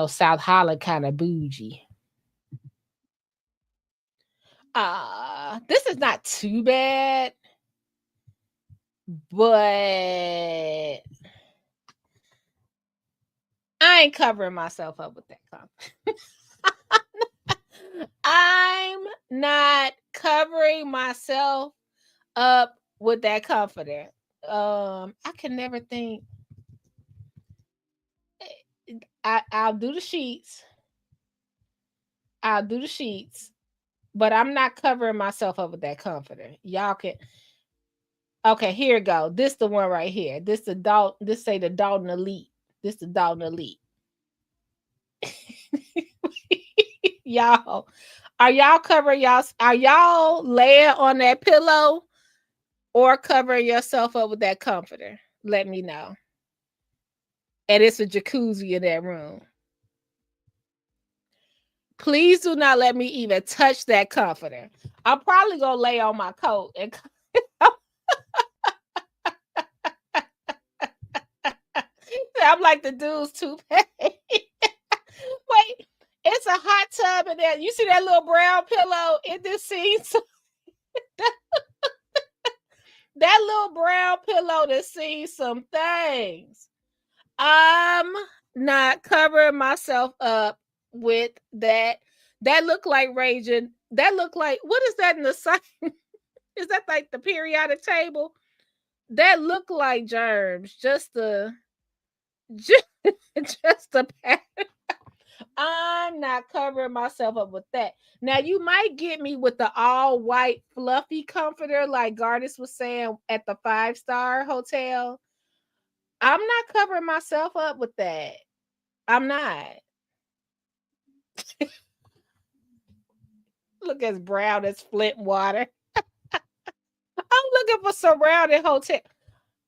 South Holland kind of bougie. This is not too bad, but I ain't covering myself up with that comfort. I'm not covering myself up with that comforter. I can never think. I'll do the sheets. But I'm not covering myself up with that comforter. Y'all can. Okay, here we go. This the one right here. This the Dalton. This say the Dalton Elite. This the Dalton Elite. Y'all, are y'all covering y'all? Are y'all laying on that pillow or covering yourself up with that comforter? Let me know. And it's a jacuzzi in that room. Please do not let me even touch that comforter. I'm probably gonna lay on my coat and I'm like the dude's toupee. Wait, it's a hot tub in there. You see that little brown pillow in this scene? That little brown pillow that sees some things. I'm not covering myself up with that. That look like raging. That look like, what is that in the side? Is that like the periodic table? That look like germs. Just the pattern. I'm not covering myself up with that. Now you might get me with the all white fluffy comforter, like Gardis was saying at the 5-star hotel. I'm not covering myself up with that. I'm not. Look as brown as Flint water. I'm looking for surrounding hotel.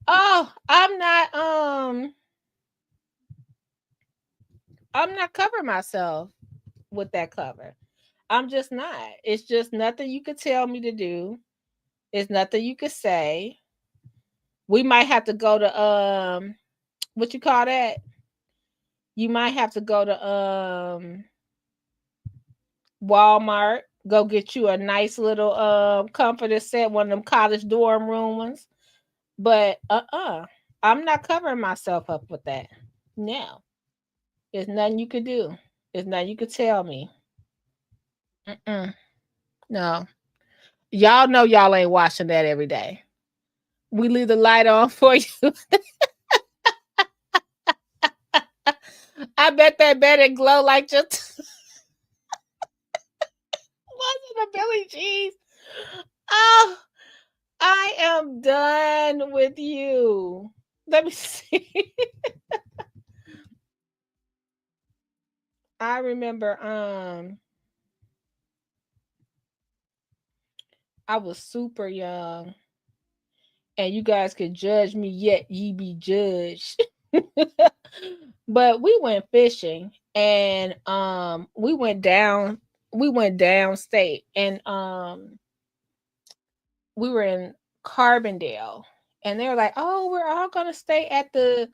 Oh, I'm not covering myself with that cover. I'm just not. It's just nothing you could tell me to do. It's nothing you could say. We might have to go to what you call that? You might have to go to Walmart, go get you a nice little comforter set, one of them college dorm room ones. But I'm not covering myself up with that. No. There's nothing you could do. There's nothing you could tell me. No. Y'all know y'all ain't watching that every day. We leave the light on for you. I bet that better glow like just wasn't a Billy G's. Oh, I am done with you. Let me see. I remember I was super young, and you guys could judge me, yet ye be judged. But we went fishing, and we went downstate, and we were in Carbondale, and they were like, "Oh, we're all gonna stay at the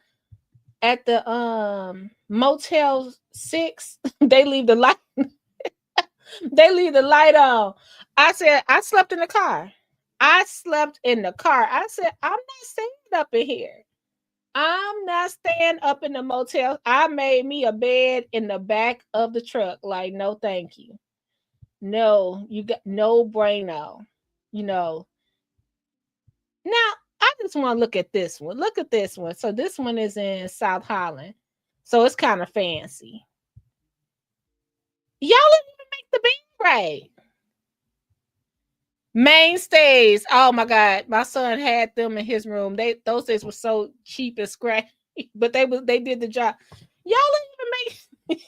Motel 6." They leave the light. They leave the light on. I said, I slept in the car. I said, I'm not staying up in here. I'm not staying up in the motel. I made me a bed in the back of the truck. Like, no, thank you. No, you got no bueno. You know. Now, I just want to look at this one. Look at this one. So this one is in South Holland. So it's kind of fancy. Y'all didn't even make the bed right. Mainstays. Oh my God. My son had them in his room. Those days were so cheap and scratchy, but they did the job. Y'all didn't even make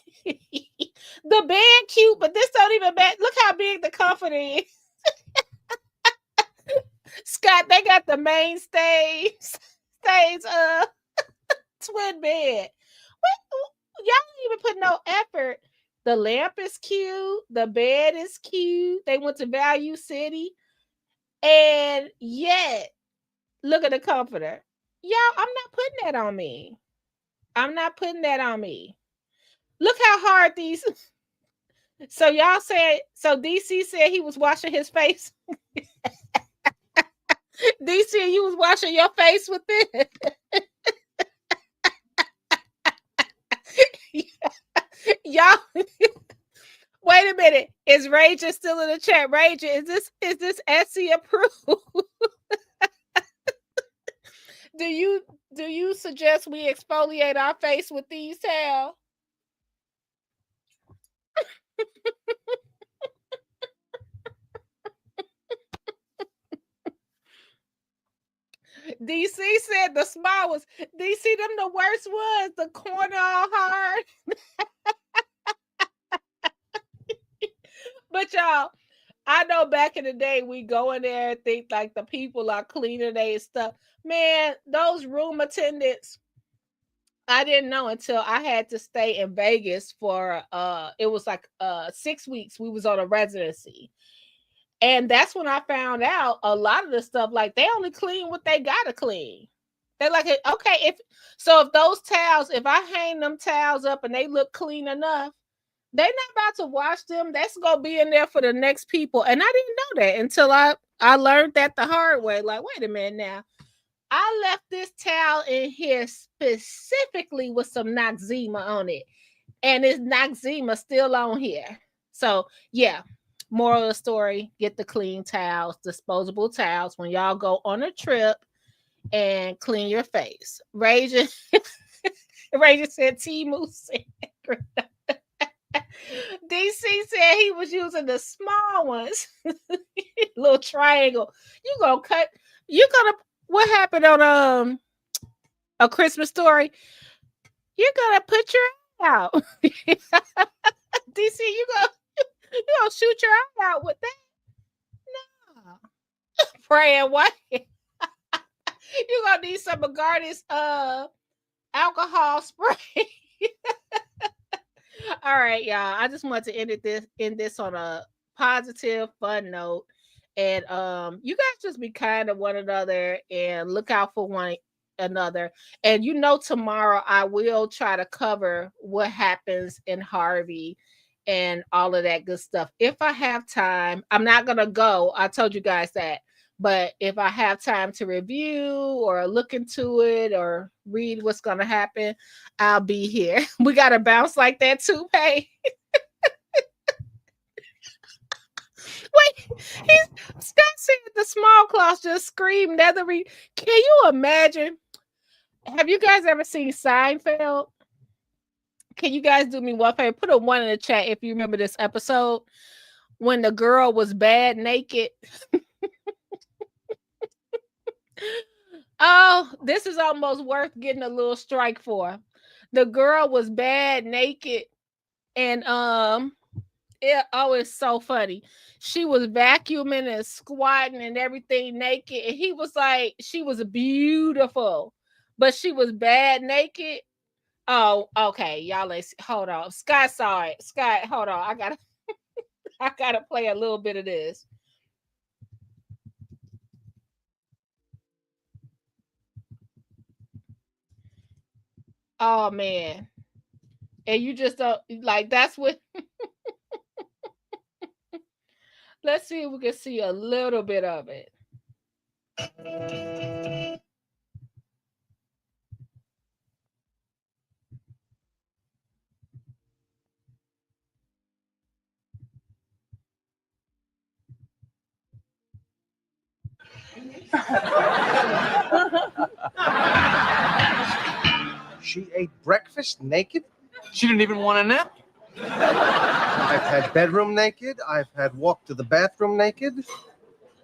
the bed cute, but this don't even match. Look how big the comfort is. Scott, they got the mainstays. Twin bed. Y'all didn't even put no effort. The lamp is cute. The bed is cute. They went to Value City. And yet, look at the comforter. Y'all, I'm not putting that on me. I'm not putting that on me. Look how hard these. So y'all said, so DC said he was washing his face. DC, you was washing your face with it. Y'all, wait a minute. Is Ranger still in the chat? Ranger, is this Etsy approved? Do you suggest we exfoliate our face with these towels? DC said the small was DC, them the worst ones, the corner all hard. But y'all, I know back in the day we go in there and think like the people are cleaning their stuff. Man, those room attendants, I didn't know until I had to stay in Vegas for it was like 6 weeks. We was on a residency. And that's when I found out a lot of the stuff, like they only clean what they gotta clean. They're like, okay, if those towels, if I hang them towels up and they look clean enough, they're not about to wash them. That's gonna be in there for the next people. And I didn't know that until I learned that the hard way. Like, wait a minute now. I left this towel in here specifically with some Noxzema on it. And it's Noxzema still on here. So yeah. Moral of the story, get the clean towels, disposable towels when y'all go on a trip and clean your face. Raging said Timu said DC said he was using the small ones. Little triangle. What happened on A Christmas Story? You're gonna put your eye out. DC, you gonna shoot your eye out with that? No. Praying what? You gonna need some of Gardy's alcohol spray. All right, y'all. I just want to end this on a positive, fun note. And you guys just be kind to one another and look out for one another. And tomorrow I will try to cover what happens in Harvey and all of that good stuff. If I have time, I'm not gonna go. I told you guys that. But if I have time to review or look into it or read what's gonna happen, I'll be here. We gotta bounce like that too, Pay. Wait, Scott said the small claws just screamed nethery. Can you imagine? Have you guys ever seen Seinfeld? Can you guys do me one favor? Put a 1 in the chat if you remember this episode when the girl was bad naked. Oh, this is almost worth getting a little strike for. The girl was bad naked, and it's so funny. She was vacuuming and squatting and everything naked, and he was like, she was beautiful, but she was bad naked. Oh, okay, y'all. Hold on. Scott saw it. Scott, hold on. I gotta play a little bit of this. Oh man. And you just don't like that's what let's see if we can see a little bit of it. She ate breakfast naked? She didn't even want a nap. I've had bedroom naked. I've had walk to the bathroom naked.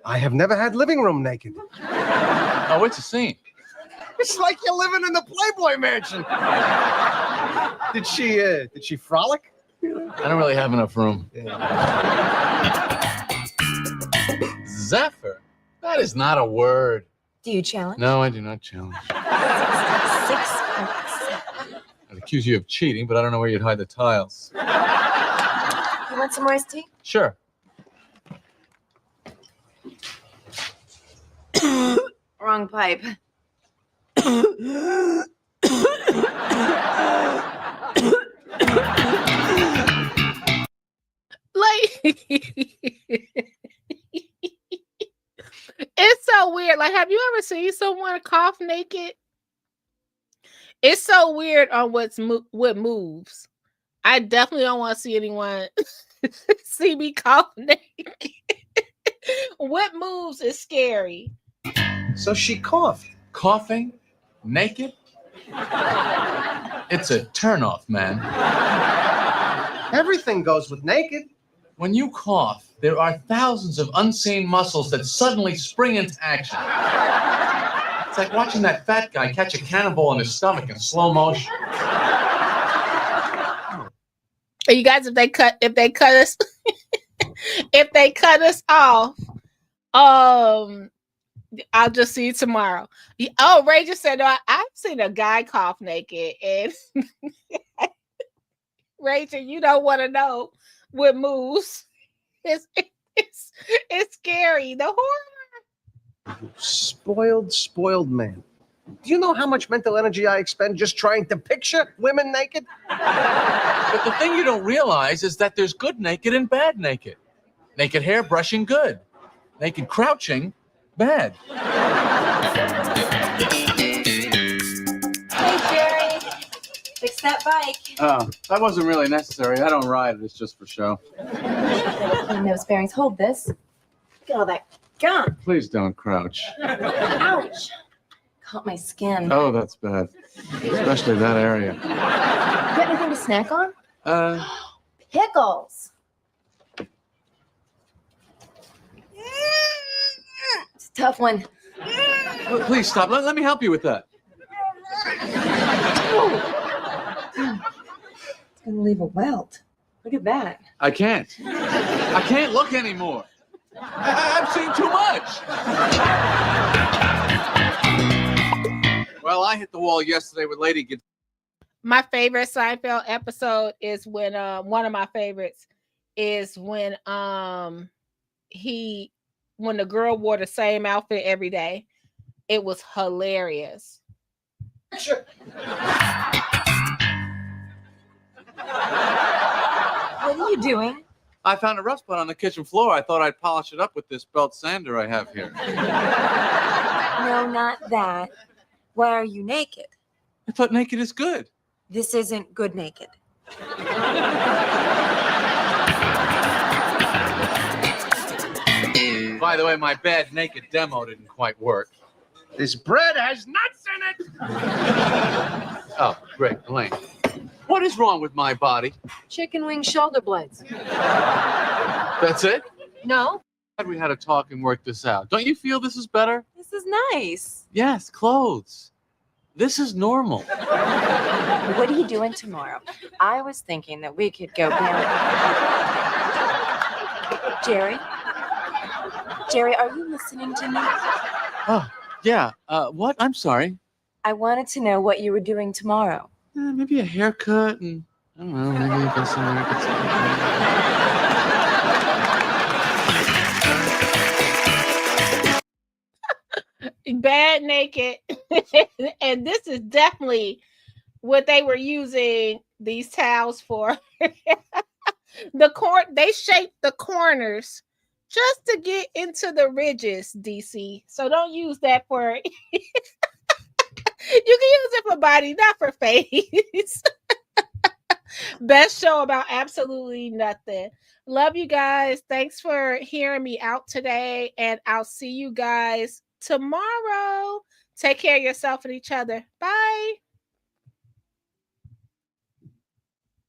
I have never had living room naked. Oh, it's a scene. It's like you're living in the Playboy Mansion. Did she frolic? I don't really have enough room. Zephyr? That is not a word. Do you challenge? No, I do not challenge. 6 points. I'd accuse you of cheating, but I don't know where you'd hide the tiles. You want some more iced tea? Sure. Wrong pipe. Like, it's so weird. Like, have you ever seen someone cough naked? It's so weird on what moves. I definitely don't want to see anyone see me cough naked. What moves is scary. So she coughed. Coughing? Naked? It's a turnoff, man. Everything goes with naked. When you cough, there are thousands of unseen muscles that suddenly spring into action. It's like watching that fat guy catch a cannonball in his stomach in slow motion. You guys, if they cut us, if they cut us off, I'll just see you tomorrow. Oh, Ray just said, no, I've seen a guy cough naked, and Rachel, you don't want to know what moves. It's scary. The horror. Spoiled man. Do you know how much mental energy I expend just trying to picture women naked? But the thing you don't realize is that there's good naked and bad naked. Naked hair brushing, good. Naked crouching, bad. Hey, Jerry. Fix that bike. Oh, that wasn't really necessary. I don't ride it. It's just for show. Clean those bearings. Hold this. Look at all that gum. Please don't crouch. Ouch. Caught my skin. Oh, that's bad. Especially that area. You got anything to snack on? Pickles. It's a tough one. Please stop. Let me help you with that. It's gonna leave a welt. Look at that. I can't look anymore. I've seen too much. Well, I hit the wall yesterday with Lady Gypsy. My favorite Seinfeld episode is when one of my favorites is when the girl wore the same outfit every day. It was hilarious. Sure. What are you doing? I found a rough spot on the kitchen floor. I thought I'd polish it up with this belt sander I have here. No, not that. Why are you naked? I thought naked is good. This isn't good naked. By the way, my bad naked demo didn't quite work. This bread has nuts in it. Oh, great, Elaine. What is wrong with my body? Chicken wing shoulder blades. That's it? No. Glad we had a talk and work this out. Don't you feel this is better? This is nice. Yes, clothes. This is normal. What are you doing tomorrow? I was thinking that we could go down. Jerry, are you listening to me? Oh, yeah. What? I'm sorry. I wanted to know what you were doing tomorrow. Maybe a haircut and, I don't know, maybe go somewhere. Bad naked. And this is definitely what they were using these towels for. They shaped the corners just to get into the ridges, DC. So don't use that for you can use it for body, not for face. Best show about absolutely nothing. Love you guys. Thanks for hearing me out today. And I'll see you guys tomorrow. Take care of yourself and each other. Bye.